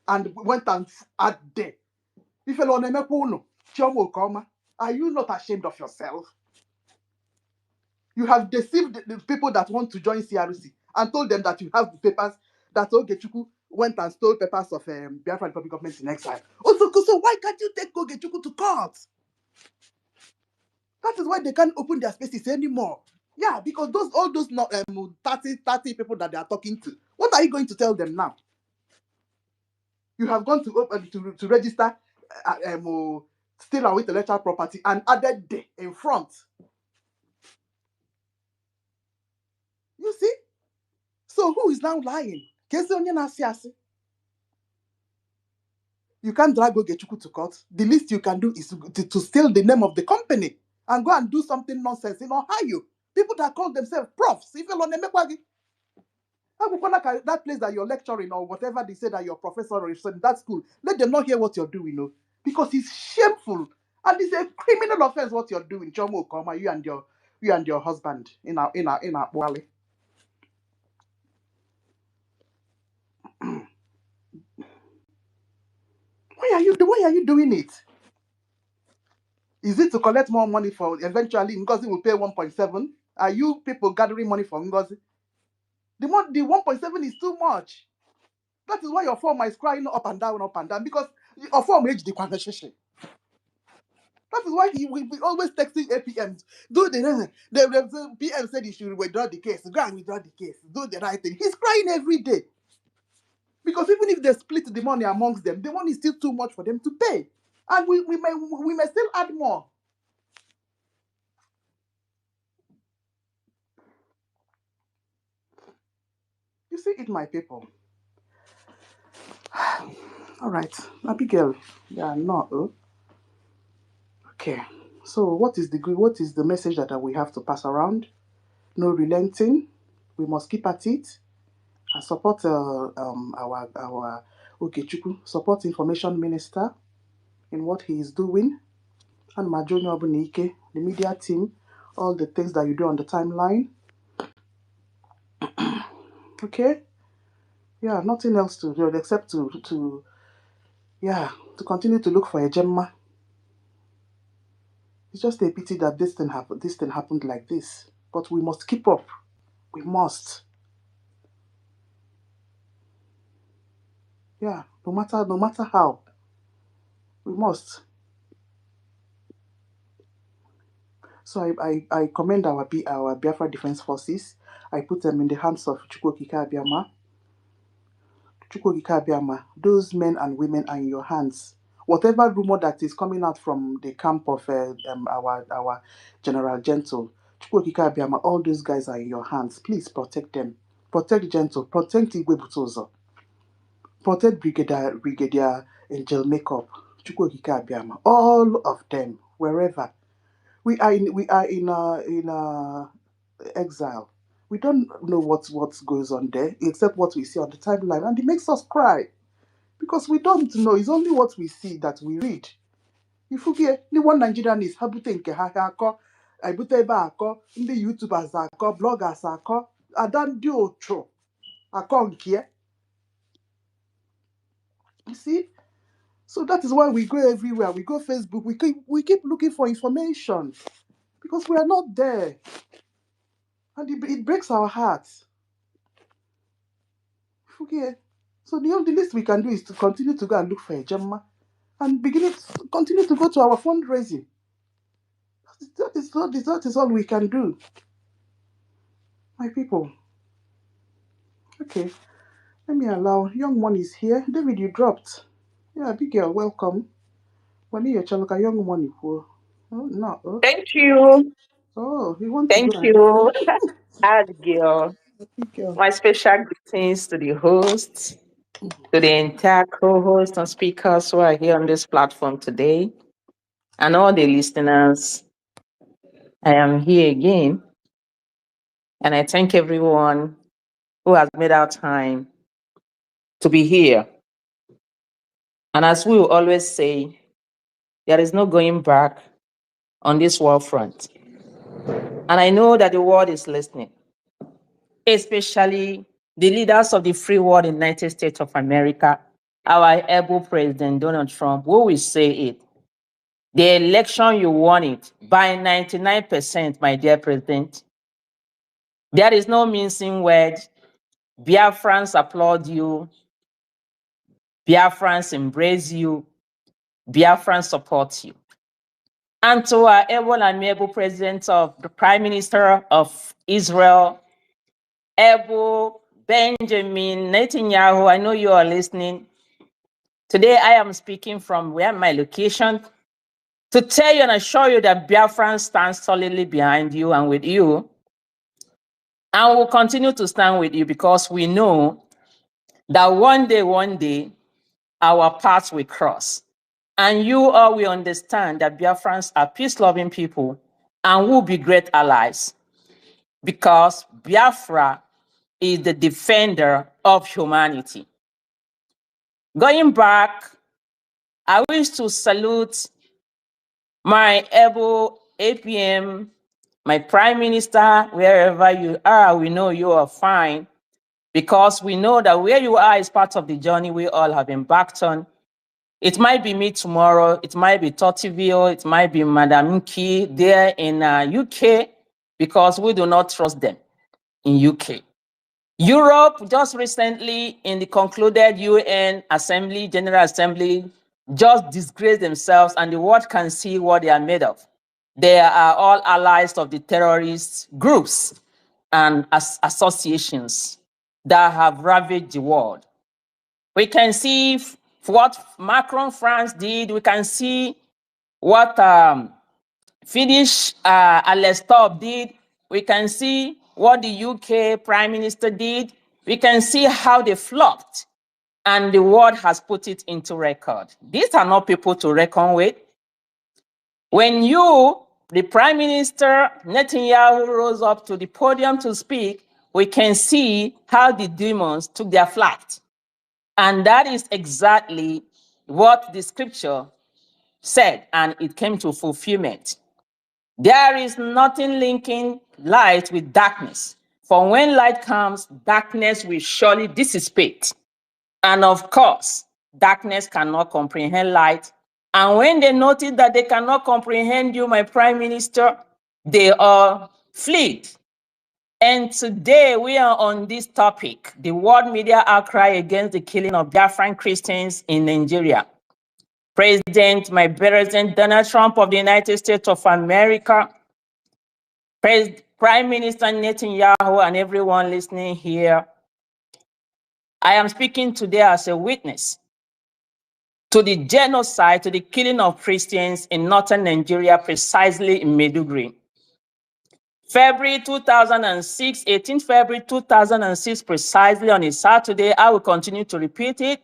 And went and add there. If you don't know, Chomo Koma, are you not ashamed of yourself? You have deceived the people that want to join CRC and told them that you have the papers that Ogechuku went and stole papers of Biafra Republic government in exile. Also, so why can't you take Ogechuku to court? That is why they can't open their spaces anymore. Yeah, because all those 30 people that they are talking to, what are you going to tell them now? You have gone to open to register steal away intellectual property and added day in front. You see? So who is now lying? You can't drag Ogechuku to court. The least you can do is to steal the name of the company and go and do something nonsense in Ohio. People that call themselves profs, if you're on that place that you're lecturing or whatever they say that you're professor or in that school, let them not hear what you're doing, because it's shameful and it's a criminal offense what you're doing. Chomo Koma, you and your husband in our Wale. Why are you doing it? Is it to collect more money for eventually Ngozi will pay 1.7? Are you people gathering money for Ngozi? The 1.7 is too much. That is why your form is crying up and down because your form age the conversation. That is why we always texting APMs. Do the PM said he should withdraw the case. Go and withdraw the case. Do the right thing. He's crying every day. Because even if they split the money amongst them, the money is still too much for them to pay. And we may still add more. You see it, my people. All right, Abigail. Yeah, no. Okay. So what is the message that we have to pass around? No relenting. We must keep at it and support our Okechukwu, support information minister in what he is doing, and Majonyo Obunike, the media team, all the things that you do on the timeline. Okay? Yeah, nothing else to do except to continue to look for a Gemma. It's just a pity that this thing happened like this. But we must keep up. We must. Yeah, no matter how. We must. So I commend our Biafra Defense Forces. I put them in the hands of Chukwokika Abiyama. Chukwokika Abiyama, those men and women are in your hands. Whatever rumor that is coming out from the camp of our General Gentle, Chukwokika Abiyama, all those guys are in your hands. Please protect them. Protect Gentle. Protect Igwe Butozo. Protect Brigadier Angel Makeup. Chukwokika Abiyama. All of them, wherever. We are in exile. We don't know what goes on there except what we see on the timeline, and it makes us cry because we don't know. It's only what we see that we read. If you get the one Nigerian is habute nke ha akọ, ebute ebe akọ, ndị YouTubers akọ, bloggers akọ, ada ndị ocho akọ nke. You see? So that is why we go everywhere. We go Facebook. We keep looking for information because we are not there. And it breaks our hearts. Okay. So the least we can do is to continue to go and look for a Gemma and continue to go to our fundraising. That is all we can do. My people. Okay. Let me allow. Young one is here. David, you dropped. Yeah, big girl, welcome. When you chaloka young money for. Oh no. Oh, Thank you. you want to Thank go and you, Abigail. big girl. My special greetings to the hosts, to the entire co-hosts and speakers who are here on this platform today, and all the listeners. I am here again, and I thank everyone who has made our time to be here. And as we will always say, there is no going back on this world front. And I know that the world is listening, especially the leaders of the free world in the United States of America, our able President Donald Trump, who will say it. The election, you won it by 99%, my dear President. There is no mincing word. Biafrans applaud you. Biafrans embrace you. Biafrans support you. And to our able and able President of the Prime Minister of Israel, able Benjamin Netanyahu, I know you are listening. Today, I am speaking from where my location to tell you and assure you that Biafran stands solidly behind you and with you. And we'll continue to stand with you because we know that one day, our paths will cross. And you all will understand that Biafrans are peace-loving people and will be great allies because Biafra is the defender of humanity. Going back, I wish to salute my able APM, my Prime Minister, wherever you are, we know you are fine because we know that where you are is part of the journey we all have embarked on. It might be me tomorrow, it might be Tottiville, it might be Madam Nki there in UK because we do not trust them in UK. Europe just recently in the concluded UN Assembly, General Assembly, just disgraced themselves and the world can see what they are made of. They are all allies of the terrorist groups and associations that have ravaged the world. We can see what Macron France did. We can see what Finnish Alestov did. We can see what the UK Prime Minister did. We can see how they flopped. And the world has put it into record. These are not people to reckon with. When you, the Prime Minister Netanyahu, rose up to the podium to speak, we can see how the demons took their flight. And that is exactly what the scripture said, and it came to fulfillment. There is nothing linking light with darkness. For when light comes, darkness will surely dissipate. And of course, darkness cannot comprehend light. And when they notice that they cannot comprehend you, my Prime Minister, they all fled. And today we are on this topic, the world media outcry against the killing of Biafra-Christians in Nigeria. President, my President Donald Trump of the United States of America, Prime Minister Netanyahu, and everyone listening here, I am speaking today as a witness to the genocide, to the killing of Christians in northern Nigeria, precisely in Maiduguri. February 2006, 18th February 2006, precisely on a Saturday, I will continue to repeat it.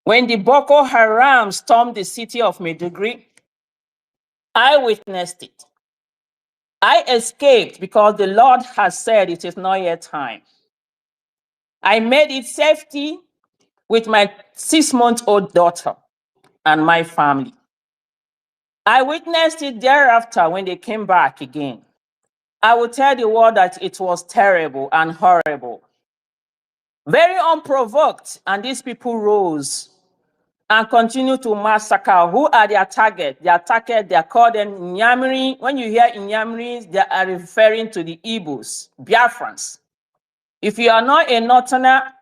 When the Boko Haram stormed the city of Maiduguri, I witnessed it. I escaped because the Lord has said it is not yet time. I made it safety with my 6-month-old daughter and my family. I witnessed it thereafter when they came back again. I will tell the world that it was terrible and horrible. Very unprovoked, and these people rose and continue to massacre. Who are their target? Their target, they call them Nyamiri. When you hear Nyamiri, they are referring to the Igbos, Biafrans. If you are not a Northerner,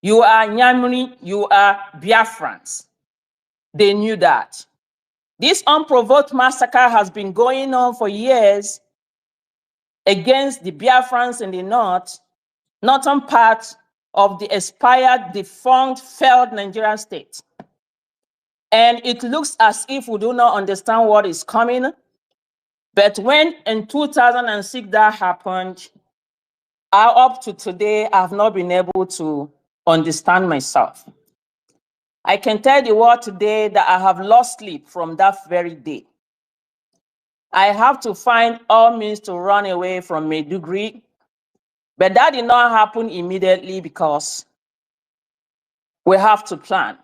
you are Nyamiri, you are Biafrans. They knew that. This unprovoked massacre has been going on for years against the Biafrans in the northern part of the expired, defunct, failed Nigerian state. And it looks as if we do not understand what is coming. But when in 2006 that happened, up to today, I have not been able to understand myself. I can tell the world today that I have lost sleep from that very day. I have to find all means to run away from Maiduguri, but that did not happen immediately because we have to plan.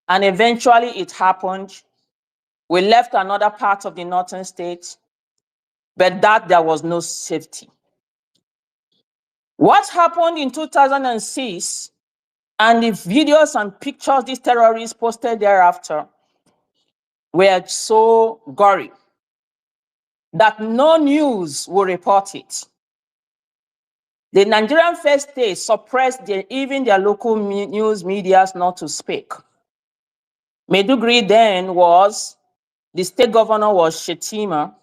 And eventually it happened. We left another part of the northern states, but that there was no safety. What happened in 2006 and the videos and pictures these terrorists posted thereafter were so gory that no news will report it. The Nigerian first state suppressed even their local news medias not to speak. Maiduguri then was, the state governor was Shetima.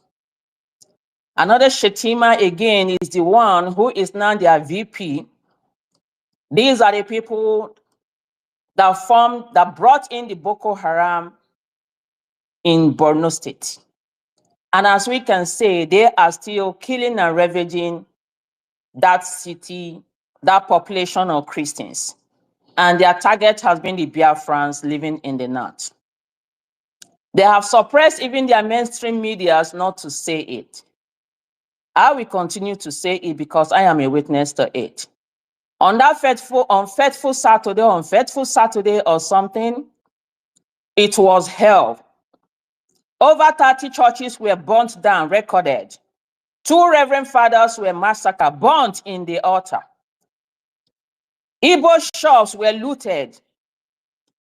Another Shetima again is the one who is now their VP. These are the people that brought in the Boko Haram in Borno State. And as we can say, they are still killing and ravaging that city, that population of Christians. And their target has been the Biafrans living in the north. They have suppressed even their mainstream medias not to say it. I will continue to say it because I am a witness to it. On that fateful Saturday or something, it was hell. Over 30 churches were burnt down, recorded. 2 reverend fathers were massacred, burnt in the altar. Igbo shops were looted.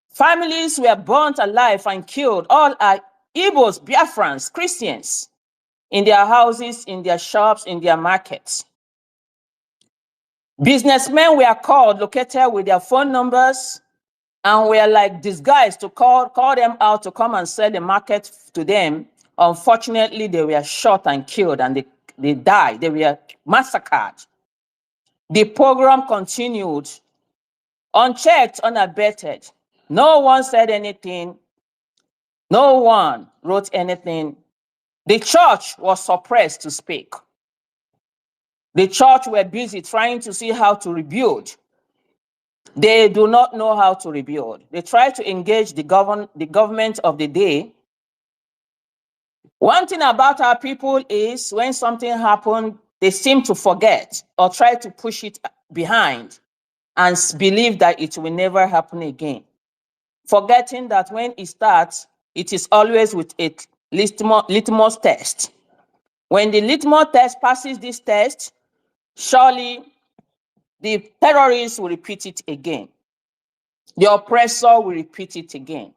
Families were burnt alive and killed. All are Igbos, Biafrans, Christians, in their houses, in their shops, in their markets. Businessmen were called, located with their phone numbers, and were like disguised to call them out to come and sell the market to them. Unfortunately, they were shot and killed, and they died. They were massacred. The pogrom continued, unchecked, unabated. No one said anything. No one wrote anything. The church was suppressed to speak. The church were busy trying to see how to rebuild. They do not know how to rebuild. They try to engage the government of the day. One thing about our people is when something happened, they seem to forget or try to push it behind and believe that it will never happen again. Forgetting that when it starts, it is always with a litmus test. When the litmus test passes this test, surely the terrorists will repeat it again. The oppressor will repeat it again.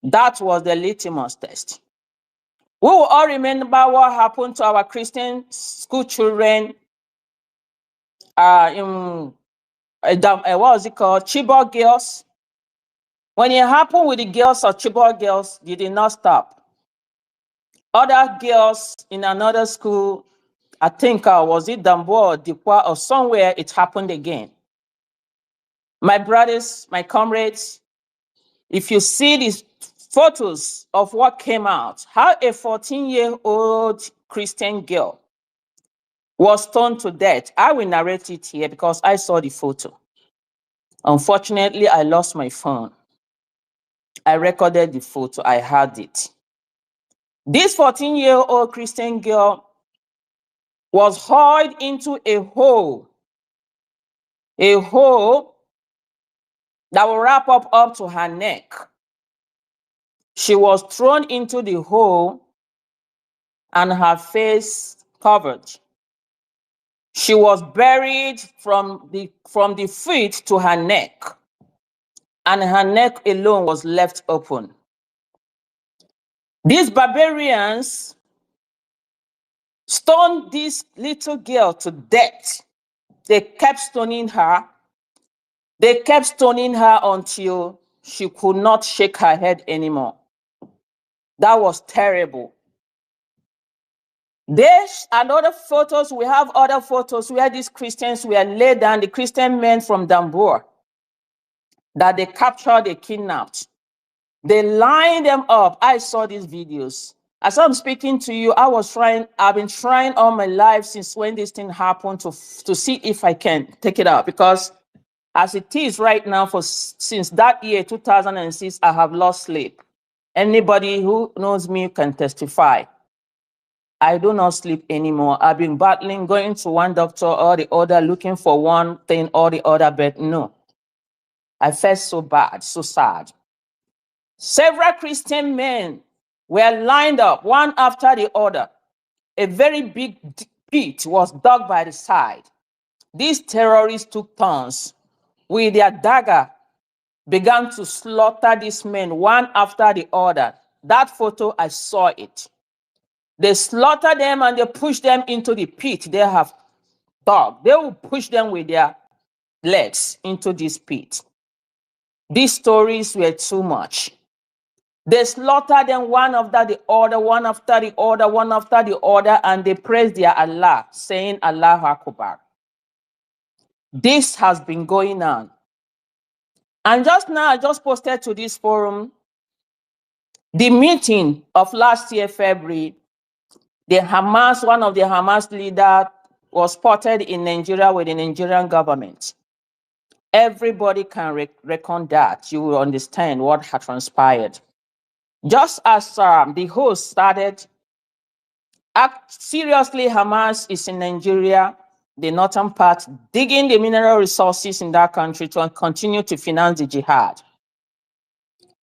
That was the litmus test. We will all remember what happened to our Christian school children what was it called? Chibok girls. When it happened with the girls of Chibok girls, they did not stop. Other girls in another school, I think was it Dambo or Dikwa or somewhere, it happened again. My brothers, my comrades, if you see these photos of what came out, how a 14-year-old Christian girl was stoned to death. I will narrate it here because I saw the photo. Unfortunately, I lost my phone. I recorded the photo. I had it. This 14-year-old Christian girl was hauled into a hole that will wrap up to her neck. She was thrown into the hole and her face covered. She was buried from the feet to her neck. and her neck alone was left open. These barbarians stoned this little girl to death. They kept stoning her. They kept stoning her until she could not shake her head anymore. That was terrible. There's another photos. We have other photos where these Christians were laid down, the Christian men from Dambur, that they captured, they kidnapped. They lined them up. I saw these videos. As I'm speaking to you, I've been trying all my life since when this thing happened to see if I can take it out. Because as it is right now, since that year, 2006, I have lost sleep. Anybody who knows me can testify. I do not sleep anymore. I've been battling, going to one doctor or the other, looking for one thing or the other, but no. I felt so bad, so sad. Several Christian men were lined up, one after the other. A very big pit was dug by the side. These terrorists took turns with their dagger, began to slaughter these men one after the other. That photo, I saw it. They slaughter them and they push them into the pit they have dug. They will push them with their legs into this pit. These stories were too much. They slaughtered them one after the other, one after the other, one after the other, and they praised their Allah, saying Allahu Akbar. This has been going on. And just now, I just posted to this forum the meeting of last year, February. One of the Hamas leaders was spotted in Nigeria with the Nigerian government. Everybody can reckon that. You will understand what had transpired. Just as the host started, seriously, Hamas is in Nigeria, the northern part, digging the mineral resources in that country to continue to finance the jihad.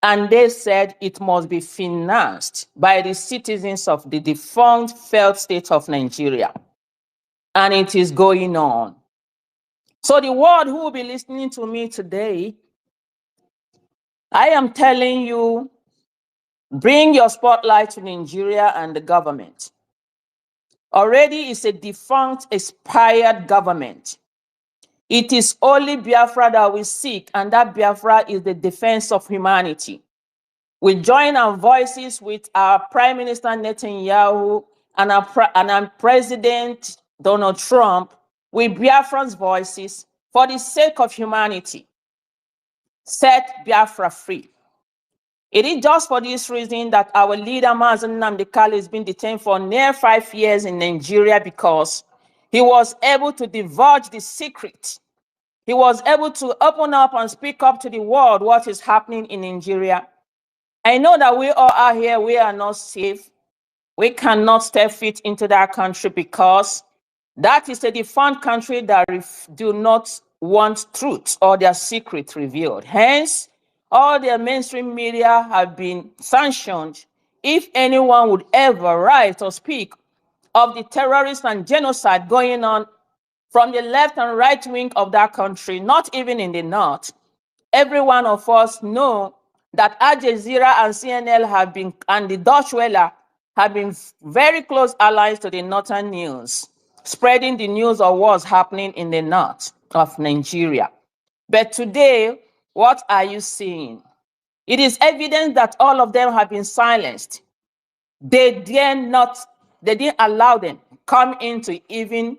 And they said it must be financed by the citizens of the defunct failed state of Nigeria. And it is going on. So the world who will be listening to me today, I am telling you, bring your spotlight to Nigeria and the government. Already it's a defunct, expired government. It is only Biafra that we seek, and that Biafra is the defense of humanity. We join our voices with our Prime Minister Netanyahu and our President Donald Trump, with Biafran's voices for the sake of humanity. Set Biafra free. It is just for this reason that our leader, Mazen Nnamdi Kanu, has been detained for near 5 years in Nigeria, because he was able to divulge the secret. He was able to open up and speak up to the world what is happening in Nigeria. I know that we all are here, we are not safe. We cannot step foot into that country because that is a defunct country that do not want truth or their secret revealed. Hence, all their mainstream media have been sanctioned. If anyone would ever write or speak of the terrorists and genocide going on from the left and right wing of that country, not even in the north, every one of us know that Al Jazeera and CNN have been, and the Deutsche Welle have been very close allies to the northern news, spreading the news of what's happening in the north of Nigeria. But today, what are you seeing? It is evident that all of them have been silenced. They didn't allow them come into even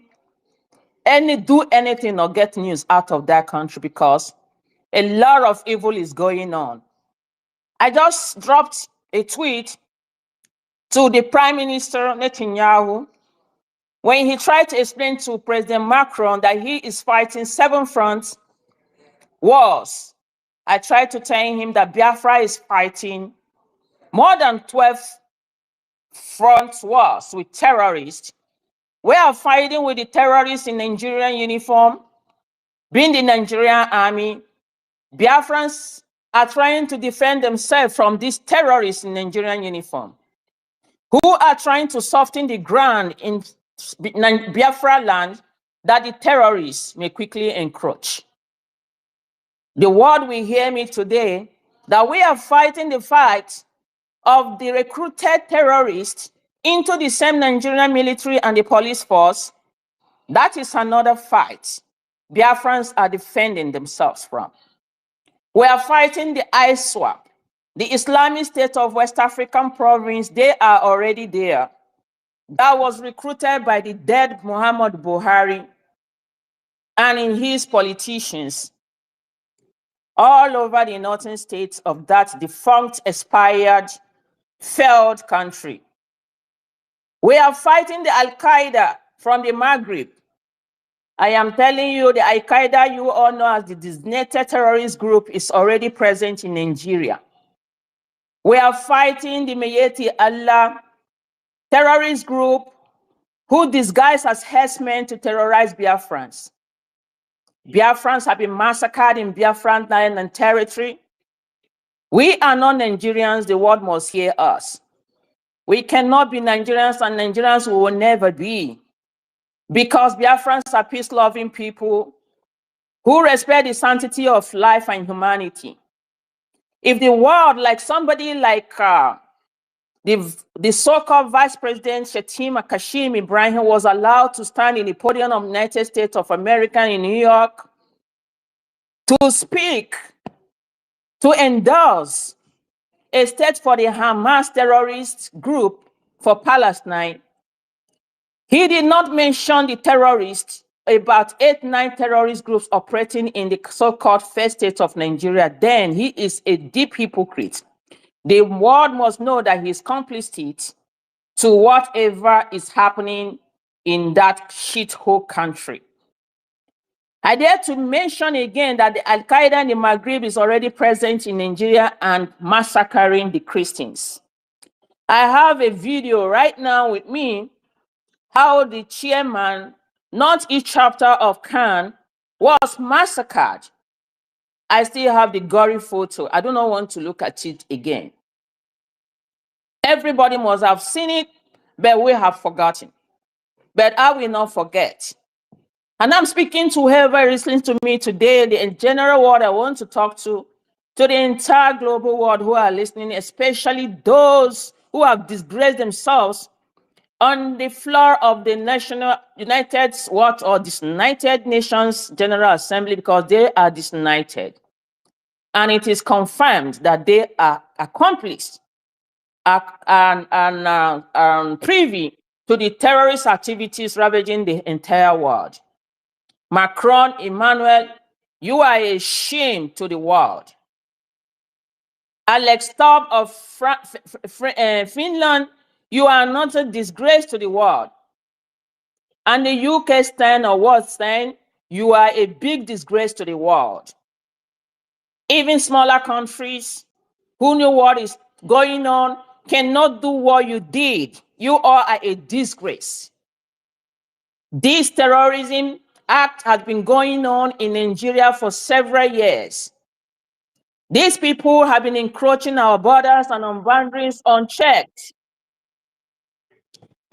do anything or get news out of that country, because a lot of evil is going on. I just dropped a tweet to the Prime Minister Netanyahu when he tried to explain to President Macron that he is fighting 7 front wars. I tried to tell him that Biafra is fighting more than 12 front wars with terrorists. We are fighting with the terrorists in Nigerian uniform, being the Nigerian army. Biafrans are trying to defend themselves from these terrorists in Nigerian uniform, who are trying to soften the ground in Biafra land that the terrorists may quickly encroach. The world will hear me today that we are fighting the fight of the recruited terrorists into the same Nigerian military and the police force. That is another fight Biafrans are defending themselves from. We are fighting the ISWAP, the Islamic State of West African Province. They are already there. That was recruited by the dead Muhammad Buhari and in his politicians all over the northern states of that defunct, expired, failed country. We are fighting the Al-Qaeda from the Maghreb. I am telling you, the Al-Qaeda you all know as the designated terrorist group is already present in Nigeria. We are fighting the Mayeti Allah terrorist group who disguise as herdsmen to terrorize Biafrans. Biafrans have been massacred in Biafran land and territory. We are not Nigerians, the world must hear us. We cannot be Nigerians, and Nigerians will never be. Because Biafrans are peace-loving people who respect the sanctity of life and humanity. If the world, like somebody like the so-called Vice President Shetima Kashim Ibrahim was allowed to stand in the podium of the United States of America in New York to speak, to endorse a state for the Hamas terrorist group for Palestine, he did not mention the terrorists, about 8-9 terrorist groups operating in the so-called first state of Nigeria. Then he is a deep hypocrite. The world must know that he is complicit to whatever is happening in that shithole country. I dare to mention again that the Al-Qaeda and the Maghreb is already present in Nigeria and massacring the Christians. I have a video right now with me how the chairman, not each chapter of Khan, was massacred. I still have the gory photo. I do not want to look at it again. Everybody must have seen it, but we have forgotten. But I will not forget. And I'm speaking to whoever is listening to me today, the general world I want to talk to the entire global world who are listening, especially those who have disgraced themselves on the floor of the United Nations General Assembly, because they are disunited. And it is confirmed that they are accomplices and privy to the terrorist activities ravaging the entire world. Macron, Emmanuel, you are a shame to the world. Alex Stubb of Finland, you are not a disgrace to the world. And the UK stand or world stand, you are a big disgrace to the world. Even smaller countries who knew what is going on cannot do what you did. You are a disgrace. This terrorism act has been going on in Nigeria for several years. These people have been encroaching our borders and on boundaries unchecked.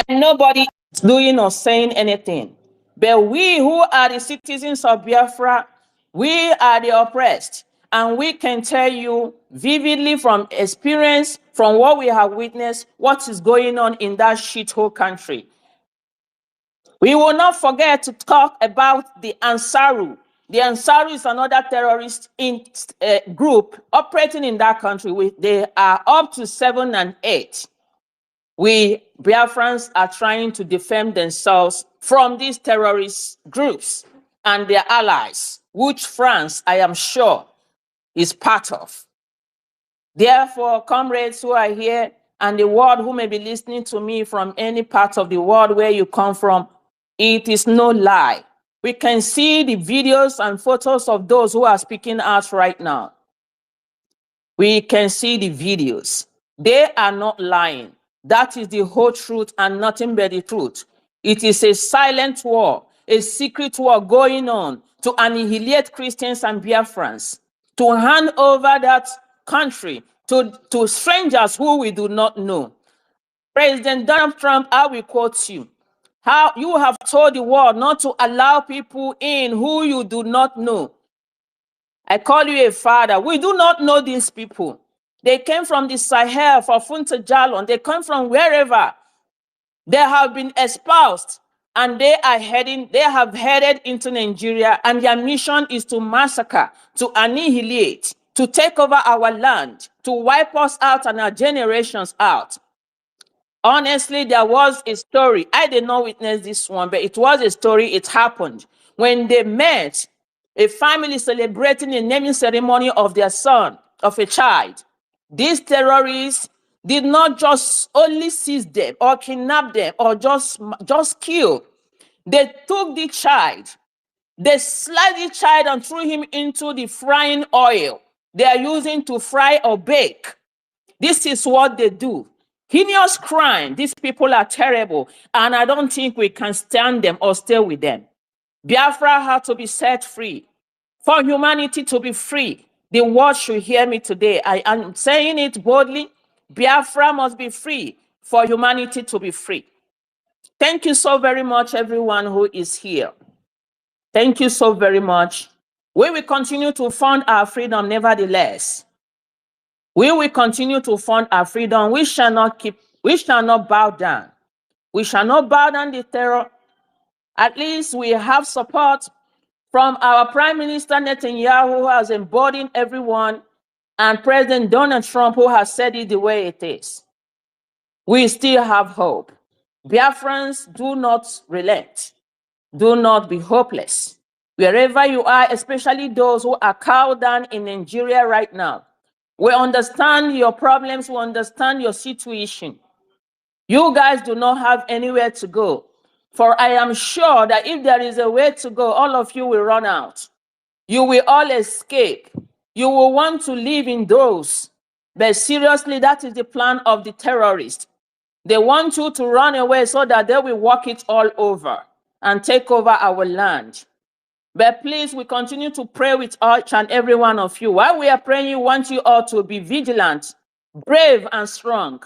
And nobody is doing or saying anything. But we who are the citizens of Biafra, we are the oppressed. And we can tell you vividly from experience, from what we have witnessed, what is going on in that shithole country. We will not forget to talk about the Ansaru. The Ansaru is another terrorist group operating in that country. They are up to 7 and 8. We Biafrans are trying to defend themselves from these terrorist groups and their allies, which France, I am sure, is part of. Therefore, comrades who are here and the world who may be listening to me from any part of the world where you come from, it is no lie. We can see the videos and photos of those who are speaking out right now. We can see the videos. They are not lying. That is the whole truth and nothing but the truth. It is a silent war, a secret war going on to annihilate Christians and Biafrans, to hand over that country to strangers who we do not know. President Donald Trump, I will quote you. How you have told the world not to allow people in who you do not know. I call you a father. We do not know these people. They came from the Sahel, from Funta Jalon. They come from wherever. They have been espoused and they have headed into Nigeria, and their mission is to massacre, to annihilate, to take over our land, to wipe us out and our generations out. Honestly, there was a story. I did not witness this one, but it was a story. It happened when they met a family celebrating a naming ceremony of their son, of a child. These terrorists did not just only seize them or kidnap them or just kill. They took the child, they sliced the child and threw him into the frying oil they are using to fry or bake. This is what they do. Heinous crime. These people are terrible, and I don't think we can stand them or stay with them. Biafra had to be set free. For humanity to be free, the world should hear me today. I am saying it boldly. Biafra must be free for humanity to be free. Thank you so very much, everyone who is here. Thank you so very much. We will continue to fund our freedom nevertheless. We will continue to fund our freedom. We shall not bow down. We shall not bow down to terror. At least we have support from our Prime Minister Netanyahu, who has embodied everyone, and President Donald Trump, who has said it the way it is. We still have hope. Biafrans, do not relent. Do not be hopeless. Wherever you are, especially those who are cowed down in Nigeria right now, we understand your problems. We understand your situation. You guys do not have anywhere to go. For I am sure that if there is a way to go, all of you will run out. You will all escape. You will want to live indoors. But seriously, that is the plan of the terrorists. They want you to run away so that they will walk it all over and take over our land. But please, we continue to pray with each and every one of you. While we are praying, we want you all to be vigilant, brave, and strong.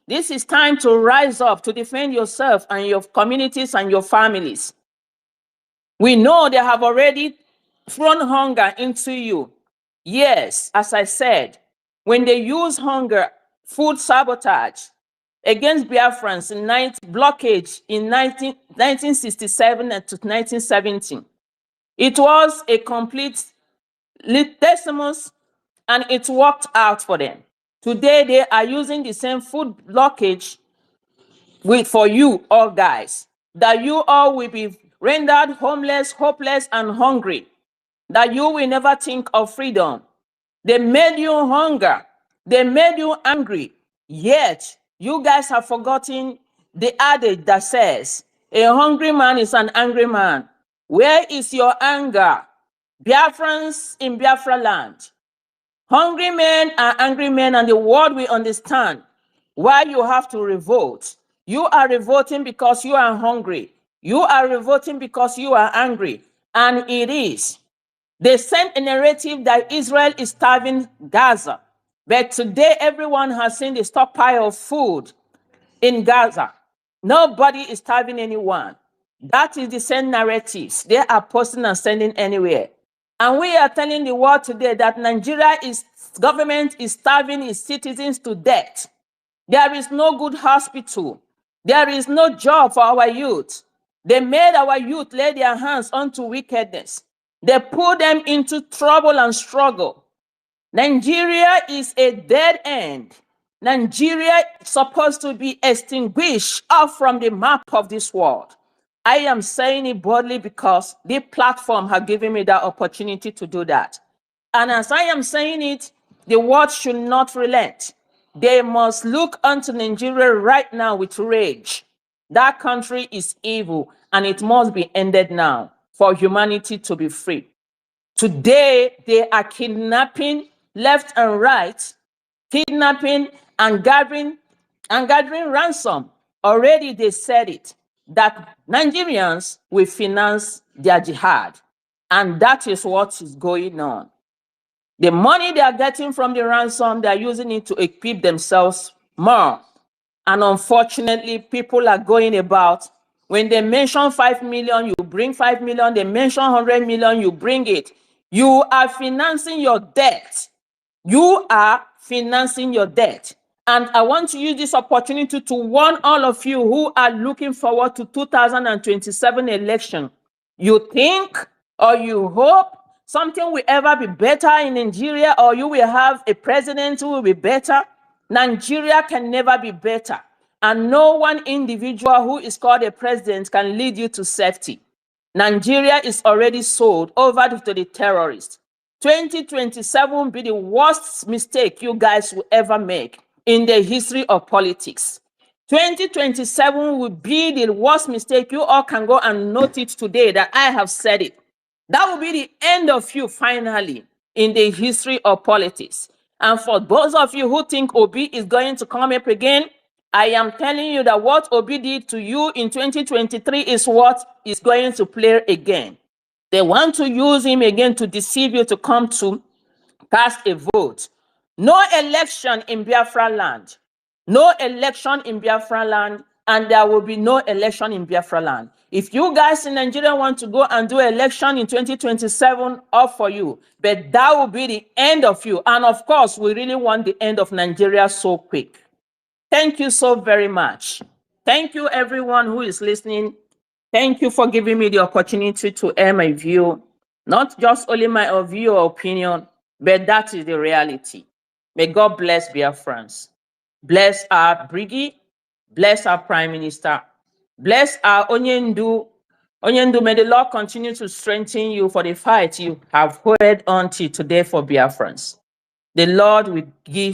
This is time to rise up to defend yourself and your communities and your families. We know they have already thrown hunger into you. Yes, as I said, when they use hunger, food sabotage against Biafrans in blockage in 1967 to 1970, it was a complete decimus, and it worked out for them. Today, they are using the same food blockage for you all guys, that you all will be rendered homeless, hopeless, and hungry, that you will never think of freedom. They made you hunger. They made you angry. Yet, you guys have forgotten the adage that says, a hungry man is an angry man. Where is your anger? Biafrans in Biafra land. Hungry men are angry men, and the world will understand why you have to revolt. You are revolting because you are hungry. You are revolting because you are angry. And it is. They sent a narrative that Israel is starving Gaza. But today, everyone has seen the stockpile of food in Gaza. Nobody is starving anyone. That is the same narratives they are posting and sending anywhere. And we are telling the world today that government is starving its citizens to death. There is no good hospital. There is no job for our youth. They made our youth lay their hands onto wickedness. They put them into trouble and struggle. Nigeria is a dead end. Nigeria is supposed to be extinguished off from the map of this world. I am saying it boldly because the platform has given me that opportunity to do that. And as I am saying it, the world should not relent. They must look unto Nigeria right now with rage. That country is evil, and it must be ended now for humanity to be free. Today, they are kidnapping left and right, kidnapping and gathering ransom. Already they said it, that Nigerians will finance their jihad. And that is what is going on. The money they are getting from the ransom, they are using it to equip themselves more. And unfortunately, people are going about, when they mention 5 million, you bring 5 million. They mention 100 million, you bring it. You are financing your debt. You are financing your debt. And I want to use this opportunity to warn all of you who are looking forward to 2027 election. You think or you hope something will ever be better in Nigeria, or you will have a president who will be better. Nigeria can never be better. And no one individual who is called a president can lead you to safety. Nigeria is already sold over to the terrorists. 2027 will be the worst mistake you guys will ever make in the history of politics. 2027 will be the worst mistake. You all can go and note it today that I have said it. That will be the end of you finally in the history of politics. And for those of you who think Obi is going to come up again, I am telling you that what Obi did to you in 2023 is what is going to play again. They want to use him again to deceive you to come to cast a vote. No election in Biafra land. No election in Biafra land, and there will be no election in Biafra land. If you guys in Nigeria want to go and do election in 2027, up for you. But that will be the end of you. And of course, we really want the end of Nigeria so quick. Thank you so very much. Thank you, everyone who is listening. Thank you for giving me the opportunity to air my view. Not just only my view or opinion, but that is the reality. May God bless Biafrans. Bless our Briggy. Bless our Prime Minister. Bless our Onyendu. Onyendu, may the Lord continue to strengthen you for the fight you have heard until today for Biafrans. The Lord will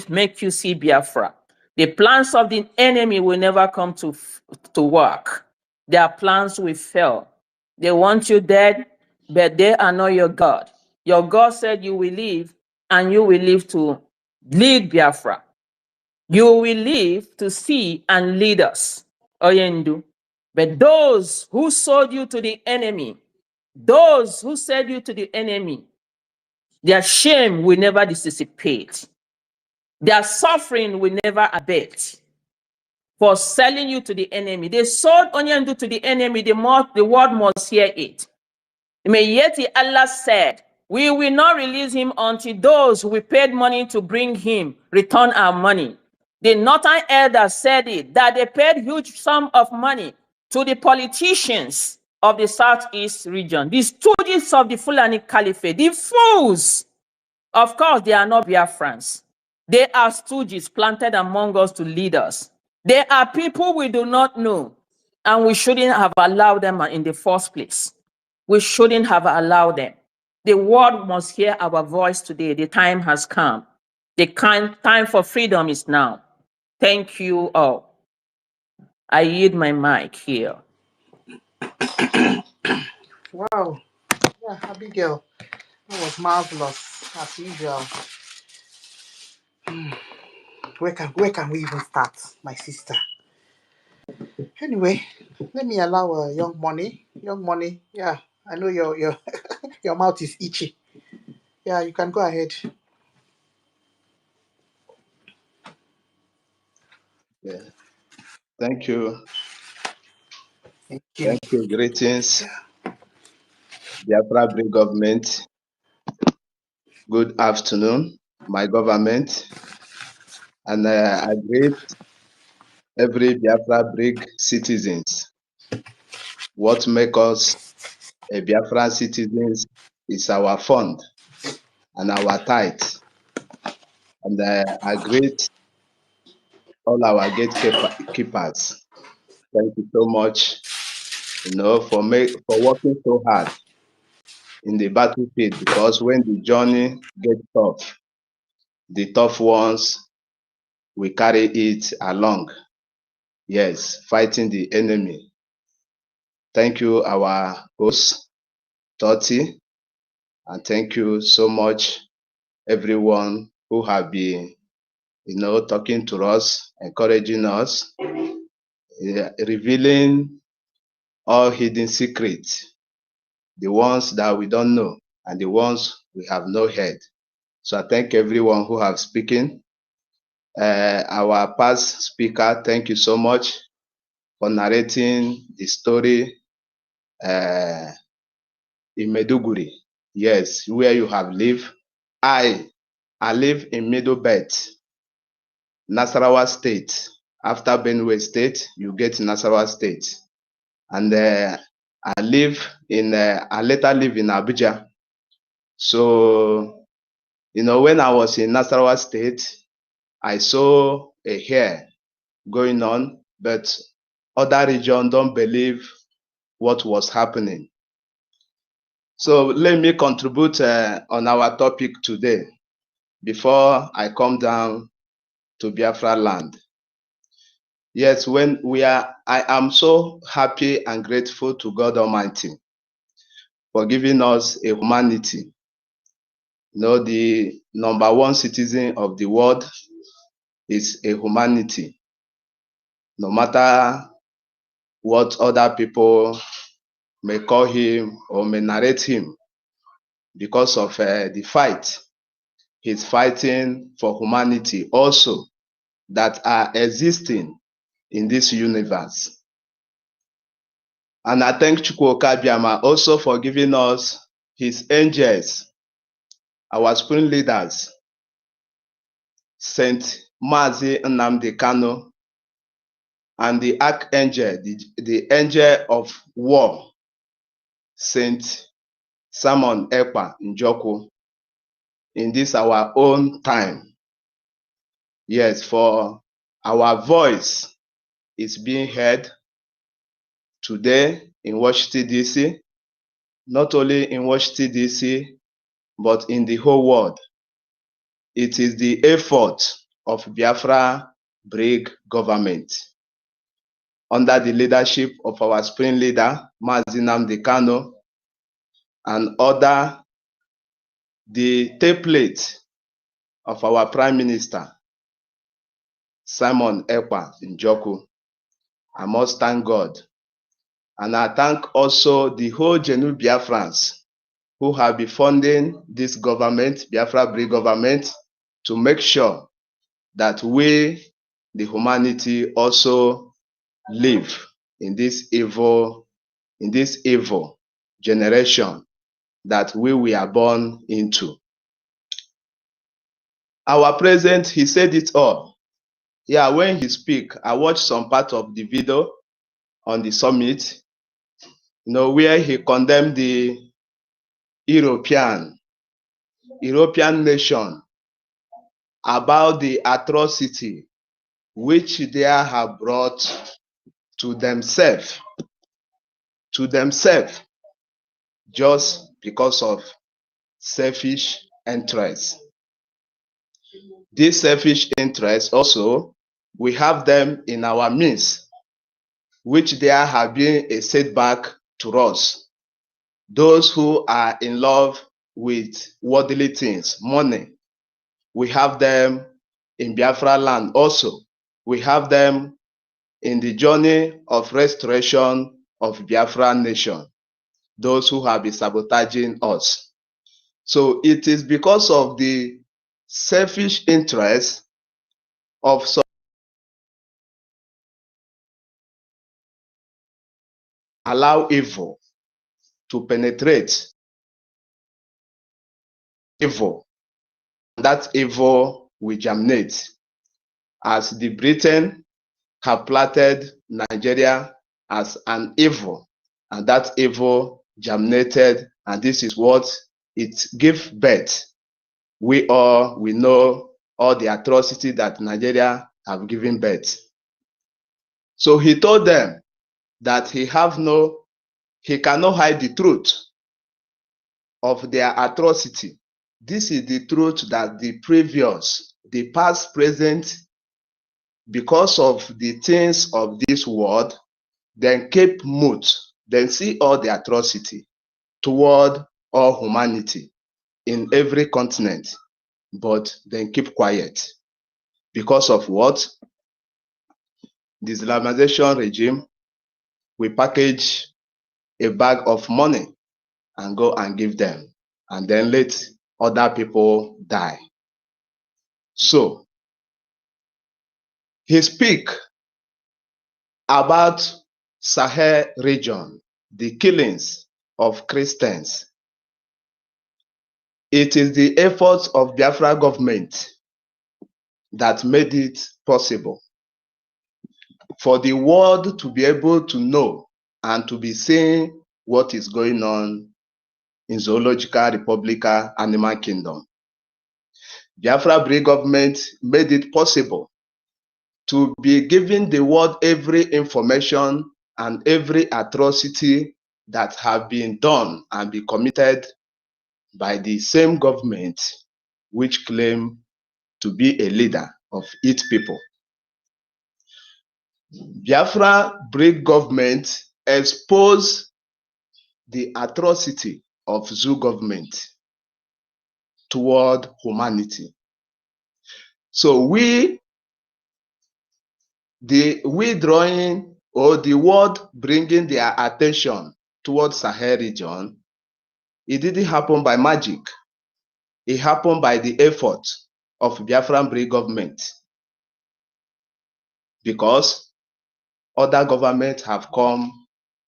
make you see Biafra. The plans of the enemy will never come to work. Their plans will fail. They want you dead, but they are not your God. Your God said you will live, and you will live to lead Biafra. You will live to see and lead us, Oyendu. But those who sold you to the enemy, those who sold you to the enemy, their shame will never dissipate. Their suffering will never abate for selling you to the enemy. They sold Onyendu to the enemy. The world must hear it. May yet Allah said, we will not release him until those who paid money to bring him return our money. The northern elders said it, that they paid huge sum of money to the politicians of the southeast region, the stooges of the Fulani Caliphate, the fools. Of course, they are not Biafrans. They are stooges planted among us to lead us. They are people we do not know, and we shouldn't have allowed them in the first place. We shouldn't have allowed them. The world must hear our voice today. The time has come. The time for freedom is now. Thank you all. I yield my mic here. Wow. Yeah, Abigail. That was marvelous, as usual. Where can we even start, my sister? Anyway, let me allow Young Money. Young Money, yeah, I know your your mouth is itchy. Yeah, you can go ahead. Yeah. Thank you. Thank you. Thank you. Greetings, Biafra Brig government. Good afternoon, my government. And I greet every Biafra Brig citizens. What makes us a Biafra citizens is our fund and our tithe. And I greet all our gatekeepers. Thank you so much, for working so hard in the battlefield, because when the journey gets tough, the tough ones will carry it along. Yes, fighting the enemy. Thank you, our host, Toti, and thank you so much, everyone who have been, talking to us, encouraging us, revealing all hidden secrets, the ones that we don't know and the ones we have not heard. So I thank everyone who have spoken. Our past speaker, thank you so much for narrating the story in Meduguri. Yes, where you have lived. I live in Middle Belt, Nasarawa State. After Benue State, you get Nasarawa State. And I later live in Abuja. So, when I was in Nasarawa State, I saw a hair going on, but other regions don't believe what was happening. So let me contribute on our topic today before I come down to Biafra land. Yes, I am so happy and grateful to God Almighty for giving us a humanity. The number one citizen of the world is a humanity. No matter what other people may call him or may narrate him, because of the fight he's fighting for humanity also that are existing in this universe. And I thank Chukwuka Biama also for giving us his angels, our spring leaders, Saint Mazi Nnamdi Kanu, and the archangel, the angel of war, Saint Simon Ekpa Njoku, in this our own time. Yes, for our voice is being heard today in Washington, D.C., not only in Washington, D.C., but in the whole world. It is the effort of Biafra Brig government under the leadership of our spring leader, Mazi Nnamdi Kanu, and the template of our Prime Minister, Simon Ekpa Njoku. I must thank God. And I thank also the whole genuine Biafrans who have been funding this government, Biafra Brig government, to make sure that we, the humanity, also live in this evil generation that we were born into. Our president, he said it all. Yeah, when he speak, I watched some part of the video on the summit, where he condemned the European nation about the atrocity which they have brought to themselves just because of selfish interests. These selfish interests also, we have them in our midst, which there have been a setback to us. Those who are in love with worldly things, money, we have them in Biafra land also. We have them in the journey of restoration of Biafra nation, those who have been sabotaging us. So it is because of the selfish interest of some allow evil to penetrate evil. That evil will germinate, as the Britain have planted Nigeria as an evil, and that evil germinated, and this is what it gave birth. We know all the atrocity that Nigeria have given birth. So he told them that he cannot hide the truth of their atrocity. This is the truth that the past, present, because of the things of this world, then keep mute, then see all the atrocity toward all humanity in every continent, but then keep quiet. Because of what? The Islamization regime, we package a bag of money and go and give them, and then let other people die. So he speak about Sahel region, the killings of Christians, It is the efforts of Biafra government that made it possible for the world to be able to know and to be seeing what is going on in Zoological Republica Animal Kingdom. Biafra Brigade government made it possible to be giving the world every information and every atrocity that have been done and be committed by the same government which claim to be a leader of its people. Biafra Brigade government exposed the atrocity of zoo government toward humanity. So we drawing or the world bringing their attention towards Sahel region, it didn't happen by magic. It happened by the effort of Biafran Brigade government, because other governments have come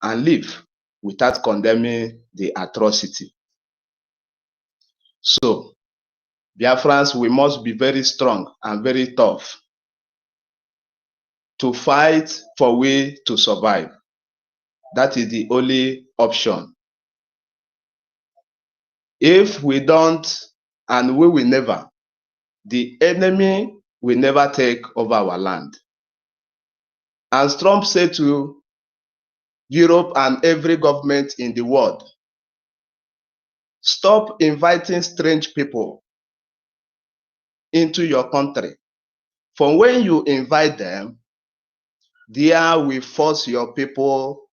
and live without condemning the atrocity. So Biafrans, we must be very strong and very tough to fight for we to survive. That is the only option. If we don't, and we will never, the enemy will never take over our land. As Trump said to Europe and every government in the world, stop inviting strange people into your country. For when you invite them, there will force your people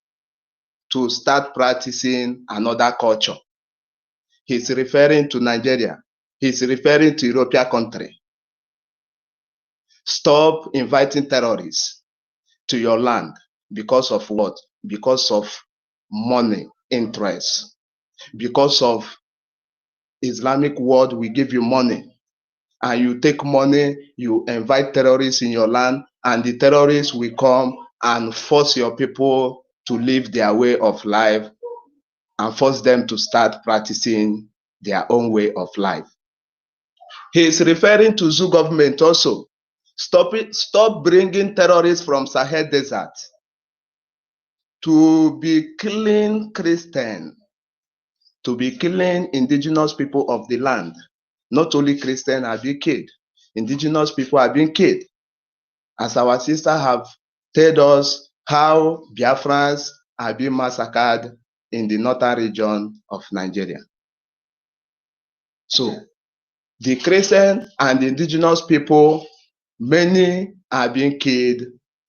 to start practicing another culture. He's referring to Nigeria. He's referring to European country. Stop inviting terrorists to your land. Because of what? Because of money, interest. Because of Islamic world will give you money. And you take money, you invite terrorists in your land, and the terrorists will come and force your people to live their way of life and force them to start practicing their own way of life. He is referring to zoo government also. Stop bringing terrorists from Sahel Desert to be killing Christians, to be killing indigenous people of the land. Not only Christians are being killed, indigenous people are being killed. As our sisters have told us how Biafrans are being massacred in the northern region of Nigeria. So the Christian and the indigenous people, many are being killed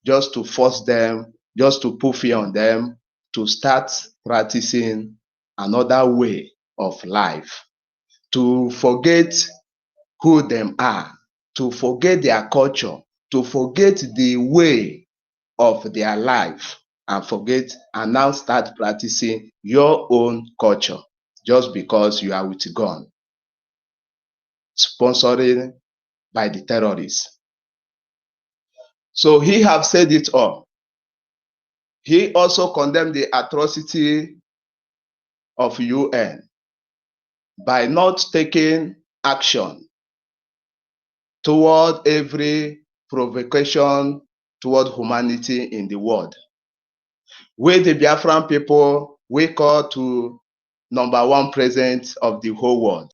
just to force them, just to put fear on them, to start practicing another way of life, to forget who they are, to forget their culture, to forget the way of their life, and forget and now start practicing your own culture just because you are with gun, sponsored by the terrorists. So he have said it all. He also condemned the atrocity of UN by not taking action toward every provocation toward humanity in the world. We, the Biafran people, we call to #1 president of the whole world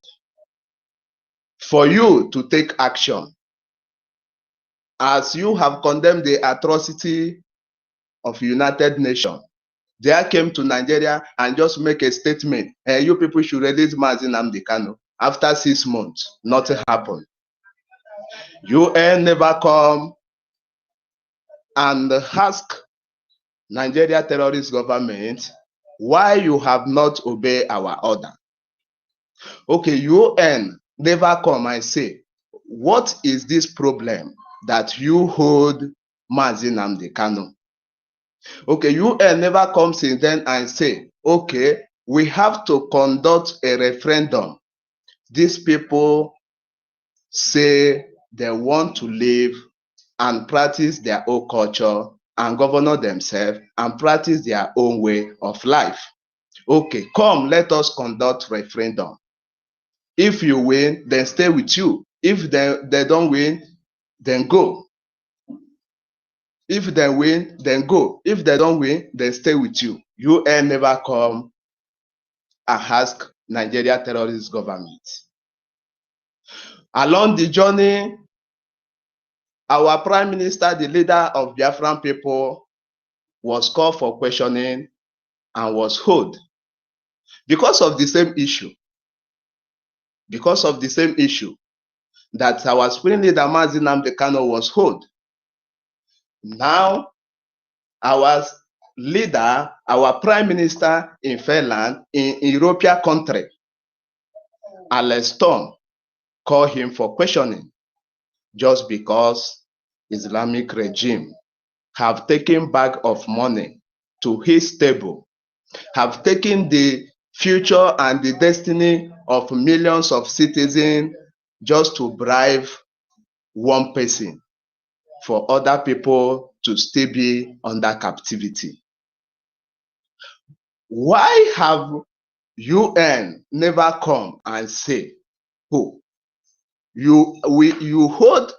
for you to take action. As you have condemned the atrocity of United Nations, they came to Nigeria and just make a statement. Hey, you people should release Mazi Nnamdi Kanu. After 6 months, nothing happened. UN never come and ask Nigeria terrorist government why you have not obeyed our order. Okay, UN never come and say, what is this problem that you hold Mazi Nnamdi Kanu? Okay, UN never comes in then and say, okay, we have to conduct a referendum. These people say they want to live and practice their own culture and govern themselves and practice their own way of life. Okay, come, let us conduct referendum. If you win, then stay with you. If they don't win, then go. If they win, then go. If they don't win, then stay with you. UN never come and ask Nigeria terrorist government. Along the journey, our prime minister, the leader of Biafran people, was called for questioning and was held because of the same issue. Because of the same issue that our spring leader Mazi Nnamdi Kanu was held. Now, our leader, our prime minister in Finland, in European country, Alex Storm, called him for questioning just because Islamic regime have taken bag of money to his table, have taken the future and the destiny of millions of citizens just to bribe one person for other people to still be under captivity. Why have UN never come and say, "Who you hold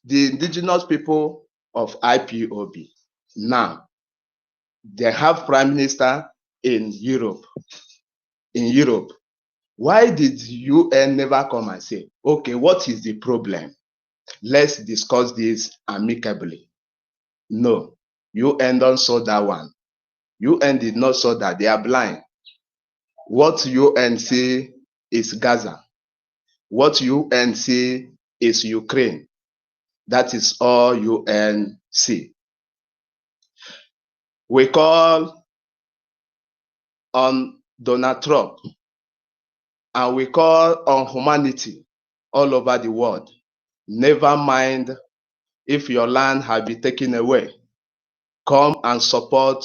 the indigenous people of IPOB"? Now they have prime minister in Europe. In Europe, why did UN never come and say, "Okay, what is the problem? Let's discuss this amicably"? No, UN don't saw that one. UN did not saw that. They are blind. What UN say is Gaza. What UN say is Ukraine. That is all UN see. We call on Donald Trump and we call on humanity all over the world. Never mind if your land has been taken away. Come and support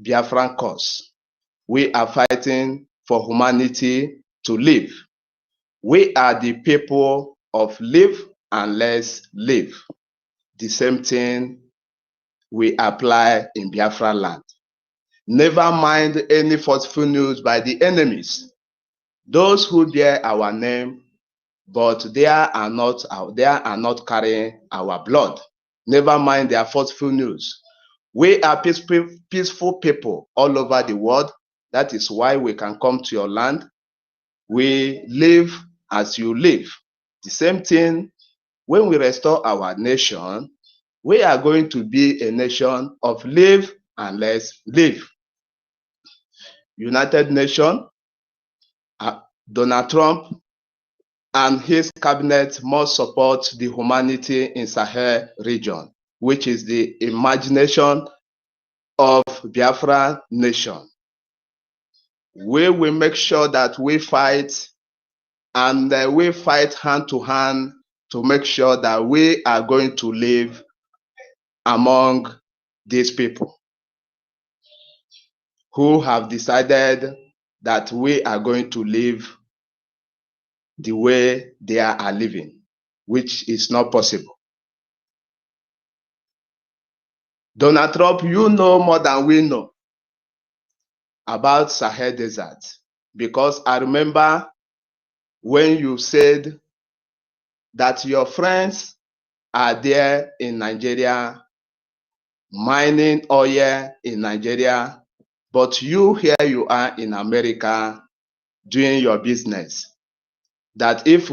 Biafran cause. We are fighting for humanity to live. We are the people of live and let's live. The same thing we apply in Biafra land. Never mind any falseful news by the enemies. Those who bear our name, but they are not carrying our blood. Never mind their falseful news. We are peaceful people all over the world. That is why we can come to your land. We live as you live. The same thing, when we restore our nation, we are going to be a nation of live and let's live. United Nations, Donald Trump and his cabinet must support the humanity in Sahel region, which is the imagination of Biafra nation. We will make sure that we fight and we fight hand to hand to make sure that we are going to live among these people who have decided that we are going to live the way they are living, which is not possible. Donald Trump, you know more than we know about Sahel Desert, because I remember when you said that your friends are there in Nigeria, mining oil in Nigeria, but you here you are in America doing your business. That if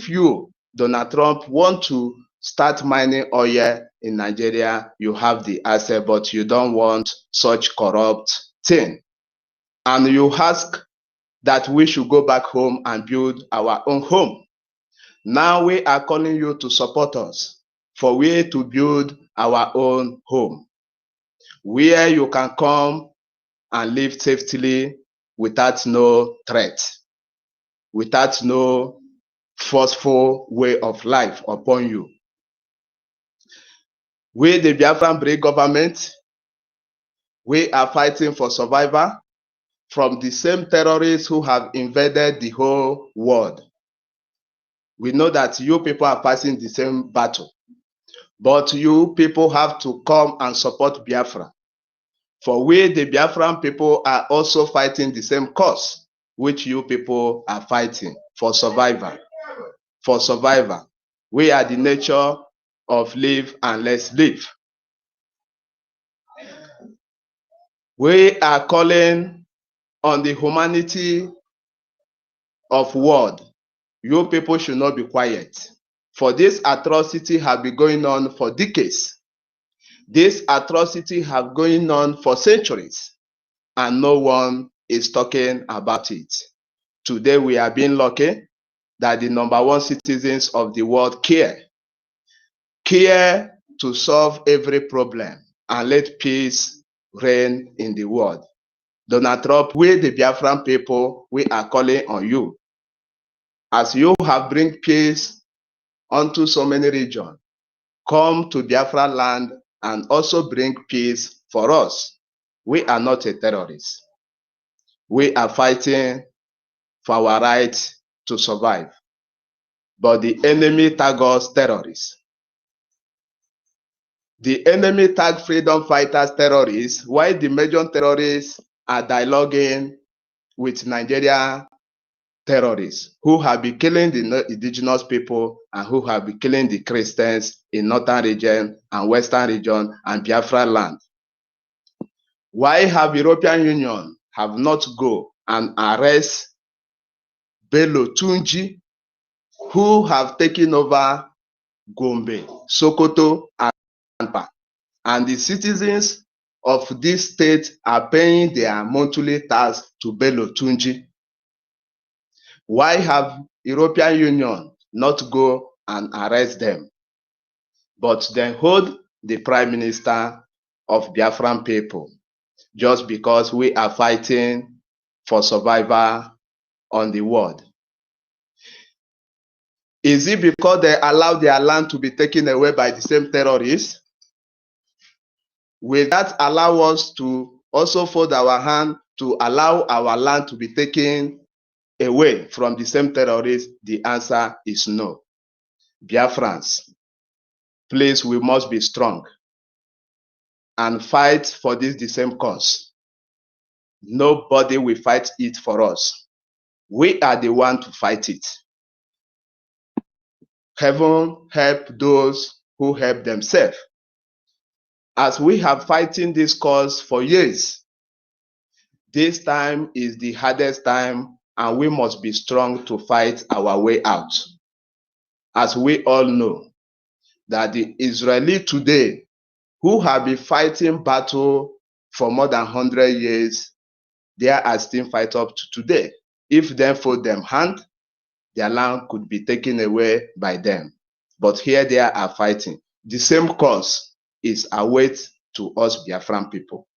you, Donald Trump, want to start mining oil in Nigeria, you have the asset, but you don't want such corrupt thing. And you ask that we should go back home and build our own home. Now we are calling you to support us for we to build our own home, where you can come and live safely without no threat, without no forceful way of life upon you. We, the Biafran Brave government, we are fighting for survival from the same terrorists who have invaded the whole world. We know that you people are passing the same battle, but you people have to come and support Biafra. For we, the Biafran people, are also fighting the same cause. which you people are fighting for survival. For survival. We are the nature of live and let's live. We are calling on the humanity of world. You people should not be quiet. For this atrocity have been going on for decades. This atrocity have going on for centuries, and no one is talking about it. Today we are being lucky that the #1 citizens of the world care to solve every problem and let peace reign in the world. Donald Trump, we the Biafran people, we are calling on you. As you have bring peace unto so many regions, come to Biafra land and also bring peace for us. We are not a terrorist. We are fighting for our right to survive. But the enemy tag us terrorists. The enemy tag freedom fighters terrorists, while the major terrorists are dialoguing with Nigeria terrorists who have been killing the indigenous people and who have been killing the Christians in northern region and western region and Biafra land. Why have European Union have not go and arrest Bello Tunji, who have taken over Gombe, Sokoto, and Tampa, and the citizens of this state are paying their monthly tax to Bello Tunji? Why have European Union not go and arrest them, but then hold the Prime Minister of Biafran people just because we are fighting for survival on the world? Is it because they allow their land to be taken away by the same terrorists? Will that allow us to also fold our hand to allow our land to be taken away from the same terrorists? The answer is no. Biafrans, please, we must be strong and fight for this the same cause. Nobody will fight it for us. We are the one to fight it. Heaven help those who help themselves. As we have fighting this cause for years, this time is the hardest time, and we must be strong to fight our way out. As we all know, that the Israeli today, who have been fighting battle for more than 100 years, they are still fight up to today. If them fold them hand, their land could be taken away by them. But here they are fighting. The same cause is await to us Biafran people.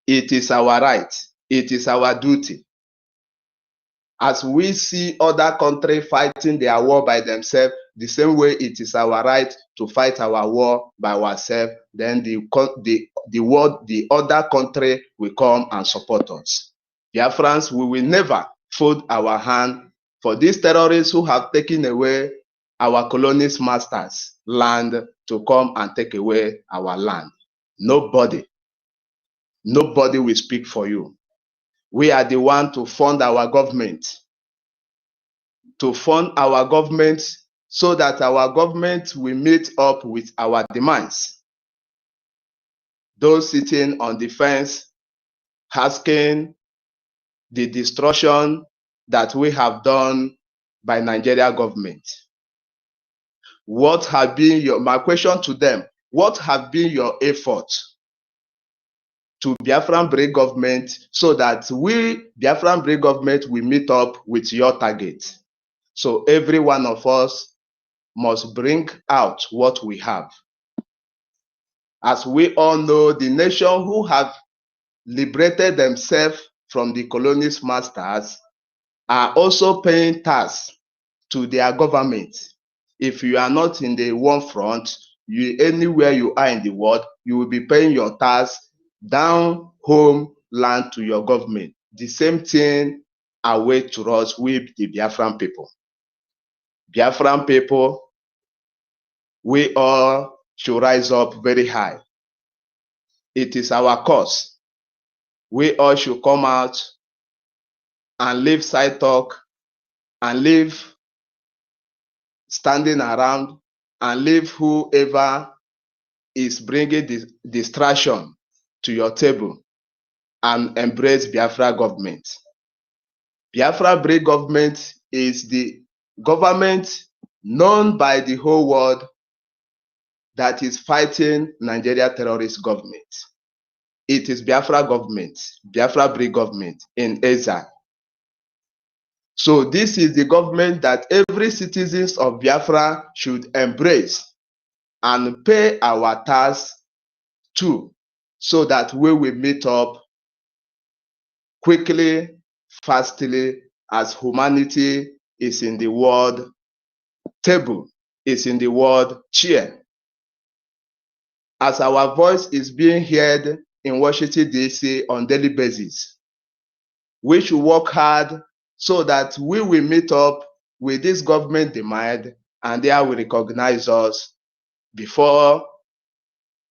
It is our right. It is our duty. As we see other countries fighting their war by themselves, the same way it is our right to fight our war by ourselves, then the other country will come and support us. Biafrans, we will never fold our hand for these terrorists who have taken away our colonies masters' land to come and take away our land. Nobody will speak for you. We are the one to fund our government, so that our government will meet up with our demands. Those sitting on the fence asking the destruction that we have done by Nigeria government. What have been my question to them, what have been your efforts to Biafran Brave government so that we, Biafran Brave government, will meet up with your target? So every one of us must bring out what we have. As we all know, the nation who have liberated themselves from the colonies masters are also paying tax to their government. If you are not in the one front, anywhere you are in the world, you will be paying your tax down home land to your government. The same thing awaits to us with the Biafran people. Biafran people, we all should rise up very high. It is our cause. We all should come out and leave side talk and leave standing around and leave whoever is bringing distraction to your table and embrace Biafra government. Biafra Break government is the government known by the whole world that is fighting Nigeria terrorist government. It is Biafra government, Biafra Break government in exile. So this is the government that every citizens of Biafra should embrace and pay our tax to, so that we will meet up quickly, fastly, as humanity is in the world table, is in the world chair. As our voice is being heard in Washington, D.C. on daily basis, we should work hard so that we will meet up with this government demand and they will recognize us before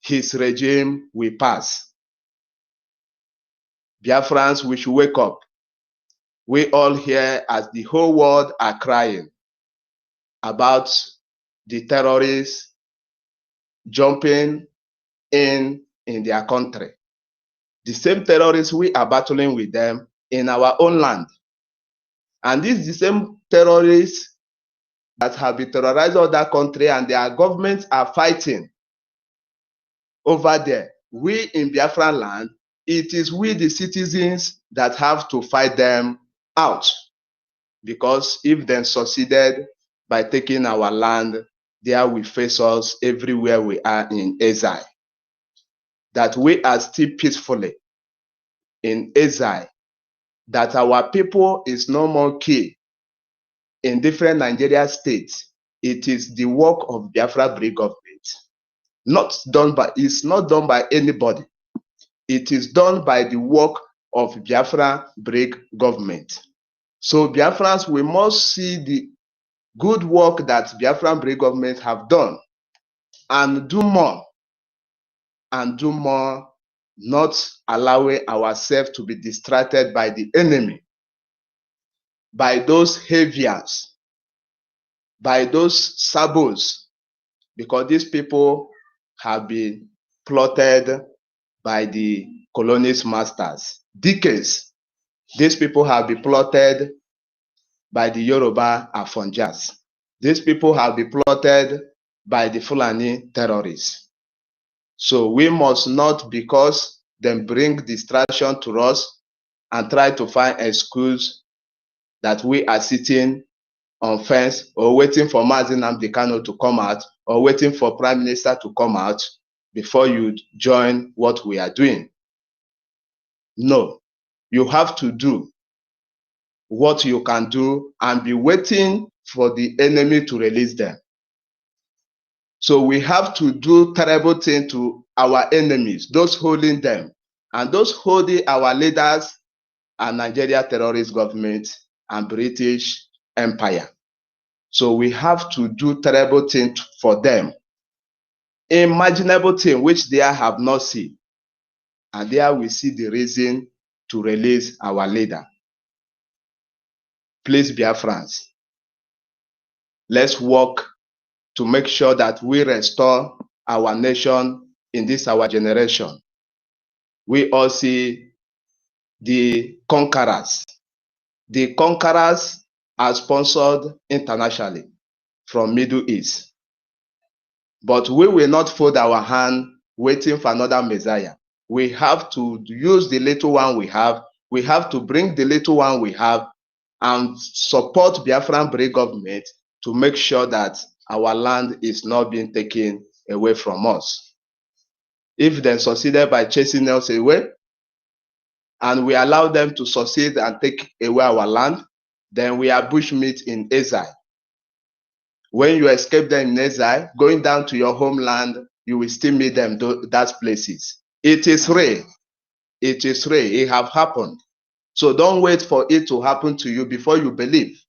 his regime will pass. Biafrans, we should wake up. We all here, as the whole world are crying about the terrorists jumping in their country. The same terrorists, we are battling with them in our own land. And these the same terrorists that have been terrorized other country and their governments are fighting over there. We in Biafran land, it is we the citizens that have to fight them out. Because if they succeeded by taking our land, there will face us everywhere we are in exile. That we are still peacefully in exile, that our people is no more key in different Nigeria states. It is the work of Biafra Break government. It's not done by anybody. It is done by the work of Biafra Break government. So Biafrans, we must see the good work that Biafra Break government have done and do more, not allowing ourselves to be distracted by the enemy, by those havians, by those sabos, because these people have been plotted by the colonist masters. Decades, these people have been plotted by the Yoruba Afonjas. These people have been plotted by the Fulani terrorists. So we must not, because they bring distraction to us and try to find excuse that we are sitting on fence or waiting for Mazi Nnamdi Kanu to come out or waiting for Prime Minister to come out before you join what we are doing. No, you have to do what you can do and be waiting for the enemy to release them. So we have to do terrible things to our enemies, those holding them, and those holding our leaders and Nigeria terrorist government and British Empire. So we have to do terrible things for them, imaginable things which they have not seen. And there we see the reason to release our leader. Please, Biafrans, let's work to make sure that we restore our nation in this our generation. We all see the conquerors. The conquerors are sponsored internationally from Middle East. But we will not fold our hand waiting for another Messiah. We have to use the little one we have. We have to bring the little one we have and support Biafran Break government to make sure that our land is not being taken away from us. If they succeeded by chasing us away, and we allow them to succeed and take away our land, then we are bushmeat in exile. When you escape them in exile, going down to your homeland, you will still meet them those places. It is rare. It is rare. It have happened. So don't wait for it to happen to you before you believe.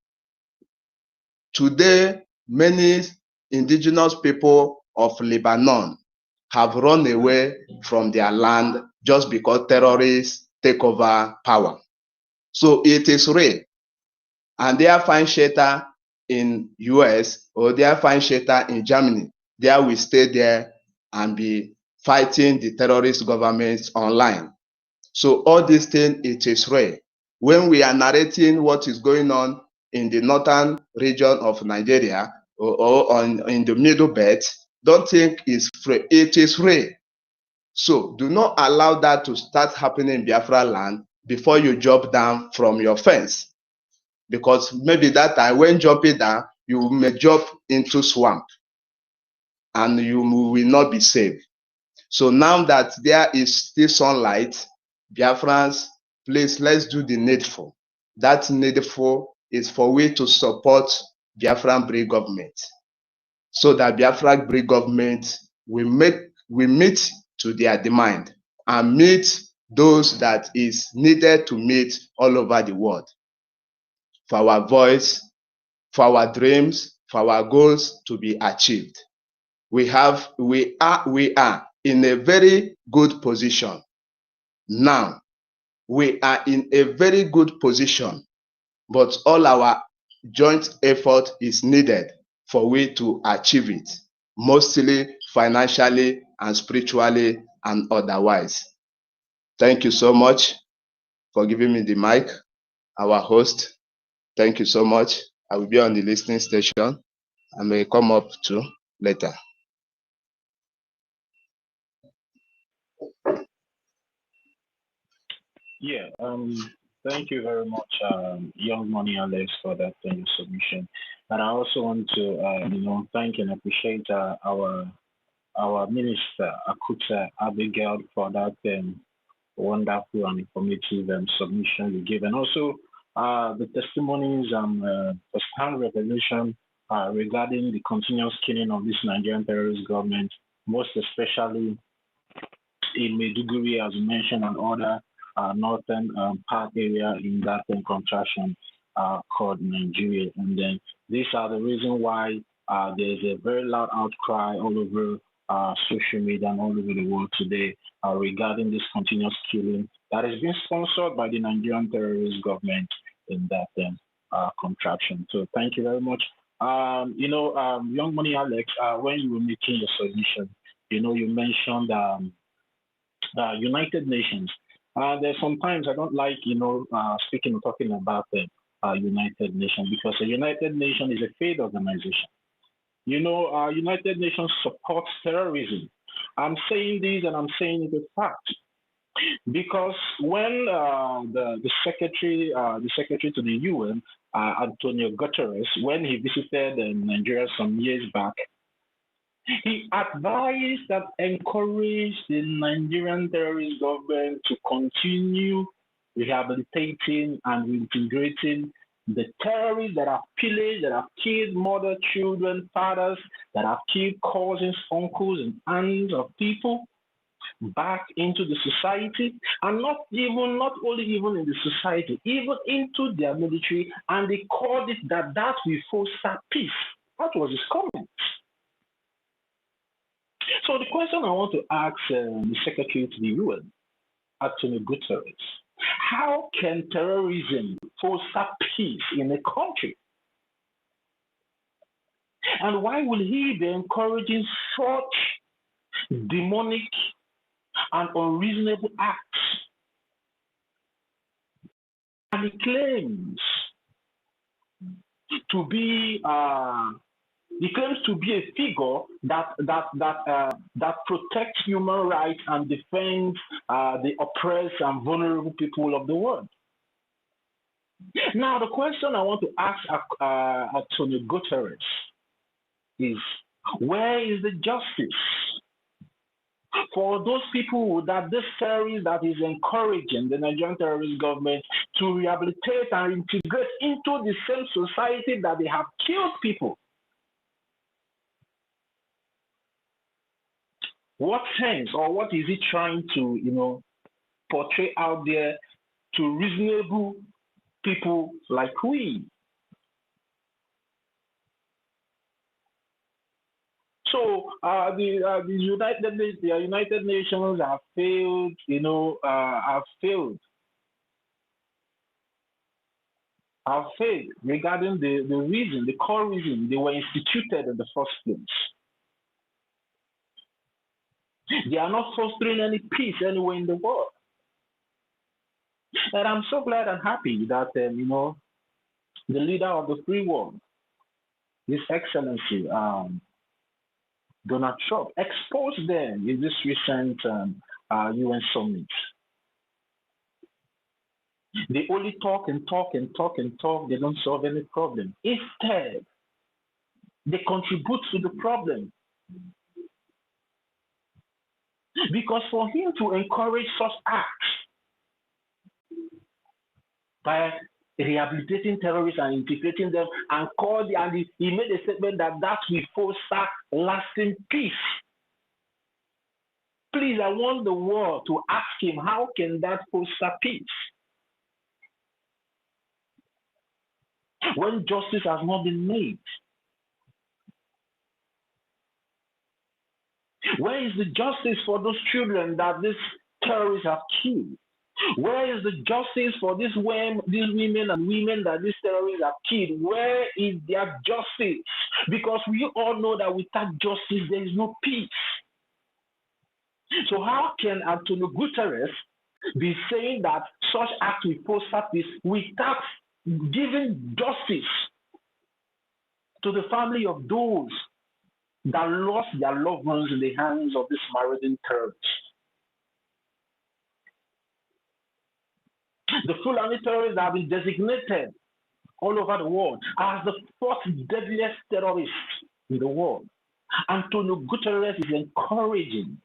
Today, many indigenous people of Lebanon have run away from their land just because terrorists take over power. So it is real. And they find shelter in US or they find shelter in Germany. There we stay there and be fighting the terrorist governments online. So all these things, it is real. When we are narrating what is going on in the northern region of Nigeria or in the middle belt, don't think it's free. It is real. So do not allow that to start happening in Biafra land before you jump down from your fence. Because maybe that time when jumping down, you may jump into swamp and you will not be safe. So now that there is still sunlight, Biafrans, please, let's do the needful. That needful is for we to support Biafran Brigade government, so that Biafran Brigade government will meet to their demand and meet those that is needed to meet all over the world for our voice, for our dreams, for our goals to be achieved. We are in a very good position. Now, we are in a very good position, but all our joint effort is needed for we to achieve it, mostly financially and spiritually and otherwise. Thank you so much for giving me the mic, our host. Thank you so much. I will be on the listening station. I may come up too later. Yeah, thank you very much, Young Money Alex, for that submission. And I also want to, thank and appreciate our minister, Akuta Abigail, for that wonderful and informative submission you gave, and also the testimonies and first-hand revelation regarding the continuous killing of this Nigerian terrorist government, most especially in Maiduguri, as you mentioned, and other northern part area in that contraction called Nigeria. And then these are the reason why there's a very loud outcry all over social media and all over the world today regarding this continuous killing that is being sponsored by the Nigerian terrorist government in that contraction. So thank you very much. Young Money Alex, when you were making your submission, you mentioned the United Nations. There's sometimes I don't like, speaking or talking about the United Nations, because the United Nations is a failed organization. United Nations supports terrorism. I'm saying this and I'm saying it with fact, because when the secretary to the UN, Antonio Guterres, when he visited Nigeria some years back, he advised and encouraged the Nigerian terrorist government to continue rehabilitating and integrating the terrorists that have pillaged, that have killed mother, children, fathers, that have killed cousins, uncles, and aunts of people back into the society, and not only even in the society, even into their military, and they called it that will foster peace. That was his comment. So the question I want to ask the Secretary to the UN, Antonio Guterres, how can terrorism foster peace in a country? And why will he be encouraging such demonic and unreasonable acts? And he claims to be a figure that protects human rights and defends the oppressed and vulnerable people of the world. Now, the question I want to ask Antonio Guterres is, where is the justice for those people that this terrorist that is encouraging the Nigerian terrorist government to rehabilitate and integrate into the same society that they have killed people? What sense or what is he trying to, portray out there to reasonable people like we? So the United Nations have failed, have failed our faith regarding the reason, the core reason they were instituted in the first place. They are not fostering any peace anywhere in the world. And I'm so glad and happy that, the leader of the free world, His Excellency Donald Trump, exposed them in this recent UN summit. They only talk and talk and talk and talk. They don't solve any problem. Instead, they contribute to the problem. Because for him to encourage such acts by rehabilitating terrorists and integrating them and he made a statement that will foster lasting peace. Please, I want the world to ask him, how can that foster peace? When justice has not been made? Where is the justice for those children that these terrorists have killed? Where is the justice for these women and women that these terrorists have killed? Where is their justice? Because we all know that without justice, there is no peace. So how can Antonio Guterres be saying that such acts will foster peace without giving justice to the family of those that lost their loved ones in the hands of these marauding terrorists? The Fulani terrorists have been designated all over the world as the fourth deadliest terrorists in the world. Antonio Guterres is encouraging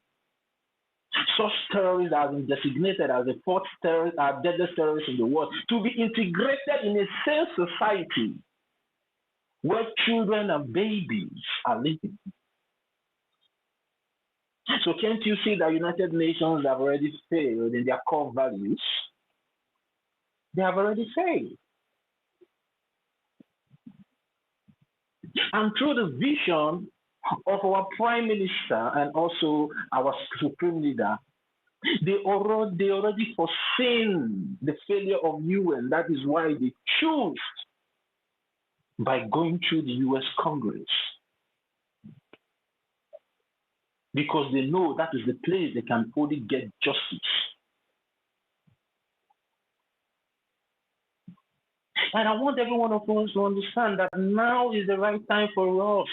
such terrorists that have been designated as the fourth deadliest terrorists in the world to be integrated in a sane society where children and babies are living. So can't you see that United Nations have already failed in their core values? They have already failed. And through the vision of our Prime Minister and also our Supreme Leader, they already foreseen the failure of UN. That is why they choose by going through the US Congress. Because they know that is the place they can only get justice. And I want every one of us to understand that now is the right time for us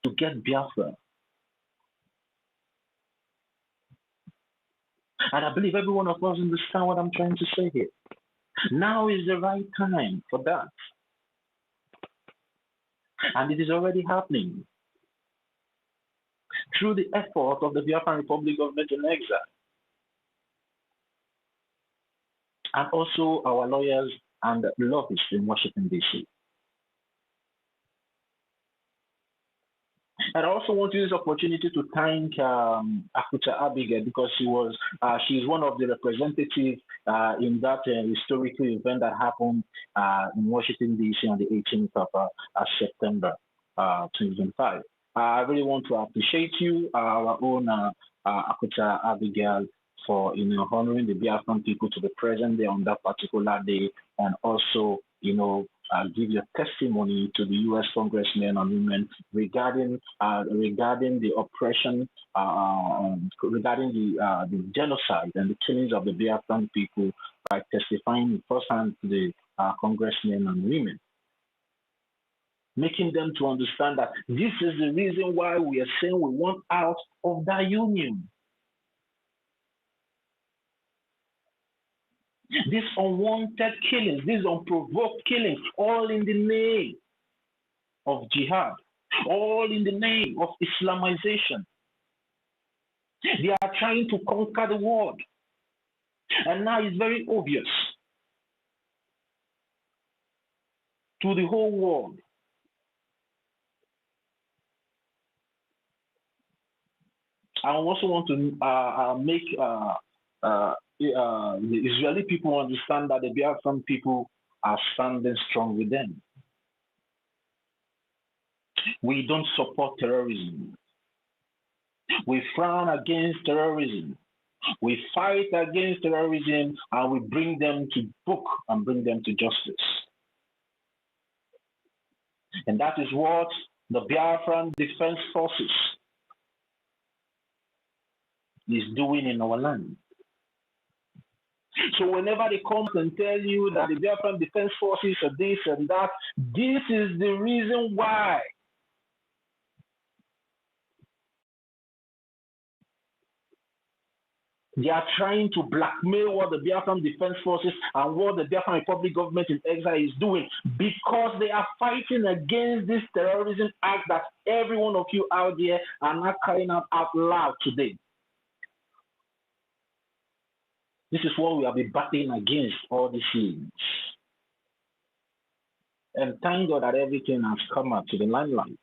to get Biafra. And I believe every one of us understand what I'm trying to say here. Now is the right time for that. And it is already happening through the effort of the Biafran Republic government in exile. And also our lawyers and lobbyists in Washington, D.C. And I also want to use this opportunity to thank Akuta Abigail because she's one of the representatives in that historical event that happened in Washington, D.C. on the 18th of September 2025. I really want to appreciate you, our own Akuta Abigail, for honoring the Biafran people to be present there on that particular day, and also give your testimony to the U.S. congressmen and women regarding the oppression, regarding the genocide and the killings of the Biafran people, by testifying firsthand to the congressmen and women, making them to understand that this is the reason why we are saying we want out of that union. These unwanted killings, these unprovoked killings, all in the name of jihad, all in the name of Islamization. They are trying to conquer the world. And now it's very obvious to the whole world I also want to make the Israeli people understand that the Biafran people are standing strong with them. We don't support terrorism. We frown against terrorism. We fight against terrorism and we bring them to book and bring them to justice. And that is what the Biafran Defense Forces is doing in our land. So whenever they come and tell you that the Biafran Defense Forces are this and that, this is the reason why. They are trying to blackmail what the Biafran Defense Forces and what the Biafran Republic government in exile is doing, because they are fighting against this terrorism act that every one of you out there are not crying out loud today. This is what we have been battling against all these years. And thank God that everything has come out to the limelight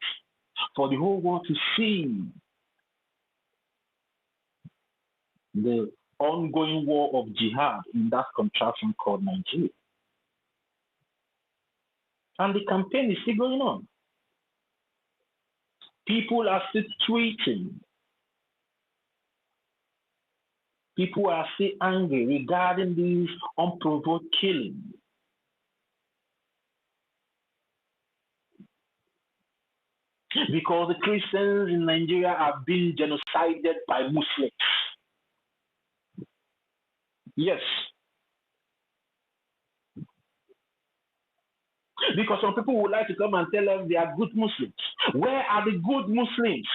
for the whole world to see the ongoing war of jihad in that contraction called Nigeria. And the campaign is still going on. People are still tweeting. People are still angry regarding these unprovoked killings. Because the Christians in Nigeria are being genocided by Muslims. Yes. Because some people would like to come and tell us they are good Muslims. Where are the good Muslims?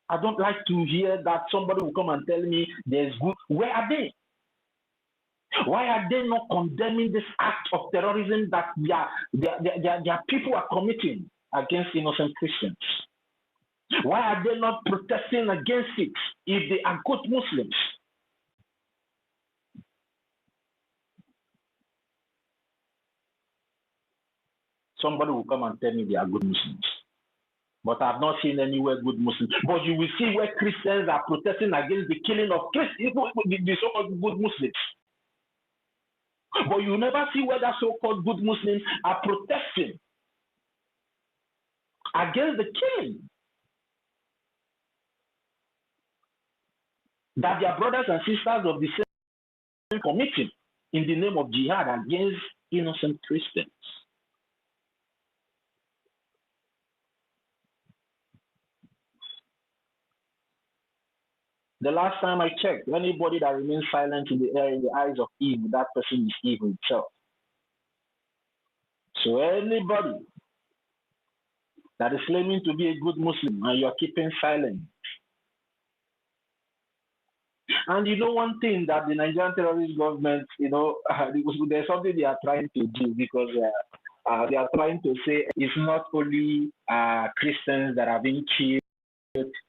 I don't like to hear that somebody will come and tell me there's good. Where are they? Why are they not condemning this act of terrorism that their people are committing against innocent Christians? Why are they not protesting against it if they are good Muslims? Somebody will come and tell me they are good Muslims. But I've not seen anywhere good Muslims. But you will see where Christians are protesting against the killing of Christians, the so-called good Muslims. But you never see where that so-called good Muslims are protesting against the killing that their brothers and sisters of the same committing in the name of jihad against innocent Christians. The last time I checked, anybody that remains silent in the air in the eyes of evil, that person is evil itself. So anybody that is claiming to be a good Muslim and you are keeping silent. And you know one thing that the Nigerian terrorist government, there's something they are trying to do, because they are trying to say it's not only Christians that are being killed,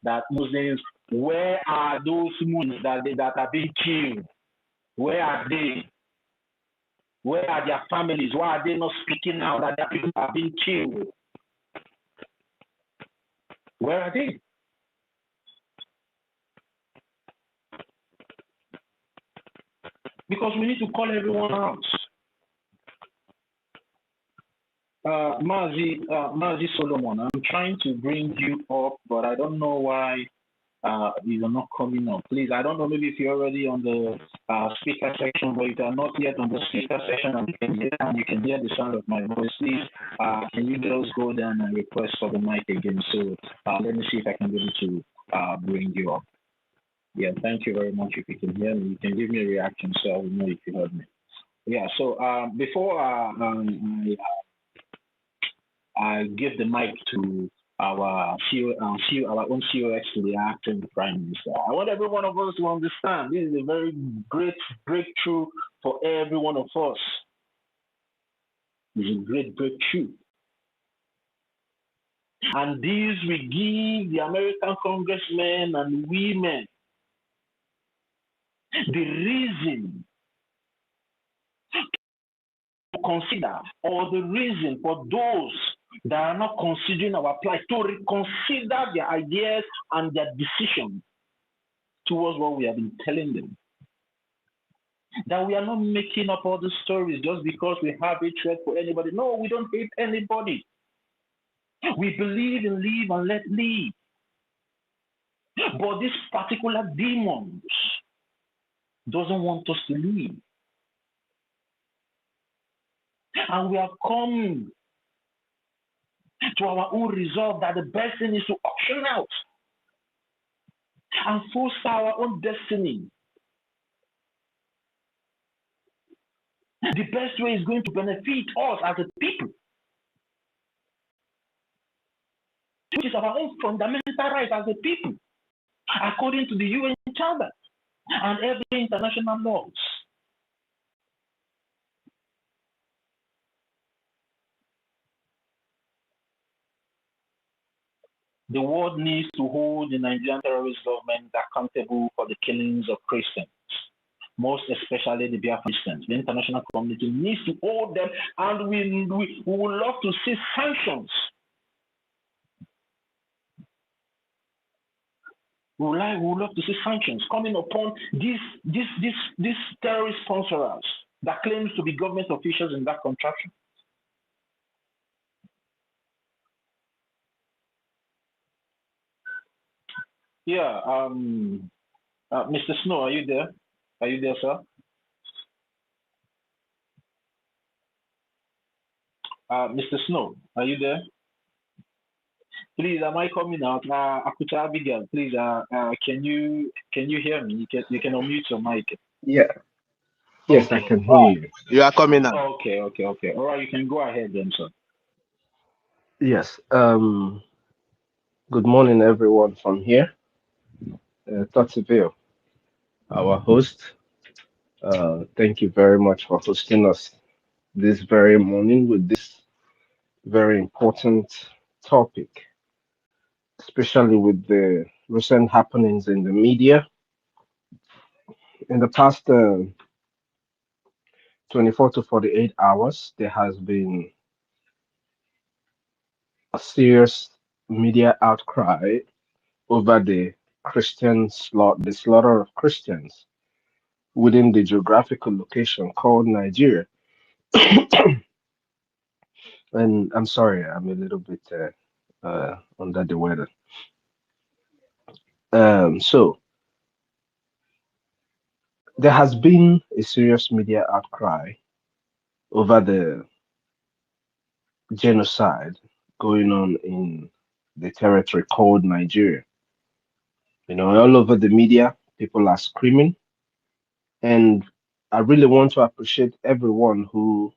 that Muslims. Where are those Muslims that are being killed? Where are they? Where are their families? Why are they not speaking out that their people are being killed? Where are they? Because we need to call everyone out. Mazi Solomon, I'm trying to bring you up, but I don't know why you are not coming up. Please, I don't know, maybe if you're already on the speaker section, but if you are not yet on the speaker section and you can hear the sound of my voice, please, can you just go down and request for the mic again? So let me see if I can be able to bring you up. Yeah, thank you very much. If you can hear me, you can give me a reaction so I will know if you heard me. Yeah, so before I give the mic to our own COX to the acting Prime Minister, I want every one of us to understand this is a very great breakthrough for every one of us. It's a great breakthrough. And this will give the American congressmen and women the reason to consider, or the reason for those that are not considering our plight to reconsider their ideas and their decisions towards what we have been telling them. That we are not making up all the stories just because we have hatred for anybody. No, we don't hate anybody. We believe in live and let live. But this particular demons doesn't want us to leave. And we have come to our own resolve that the best thing is to auction out and foster our own destiny. The best way is going to benefit us as a people, which is our own fundamental right as a people, according to the UN Charter and every international laws. The world needs to hold the Nigerian terrorist government accountable for the killings of Christians, most especially the Biafra-Christians. The international community needs to hold them, and we would love to see sanctions. We would love to see sanctions coming upon these terrorist sponsors that claims to be government officials in that contraption. Yeah, Mr. Snow, are you there? Are you there, sir? Mr. Snow, are you there? Please, am I coming out? Akuta Abigail, please, can you hear me? You can unmute your mic. Yeah. Yes, I can hear you. You are coming out. Okay. All right, you can go ahead then, sir. Yes. Good morning, everyone from here. Totsiville, our host. Thank you very much for hosting us this very morning with this very important topic, especially with the recent happenings in the media. In the past 24 to 48 hours, there has been a serious media outcry over the the slaughter of Christians within the geographical location called Nigeria. And I'm sorry, I'm a little bit under the weather. So there has been a serious media outcry over the genocide going on in the territory called Nigeria. You know, all over the media, people are screaming, and I really want to appreciate everyone who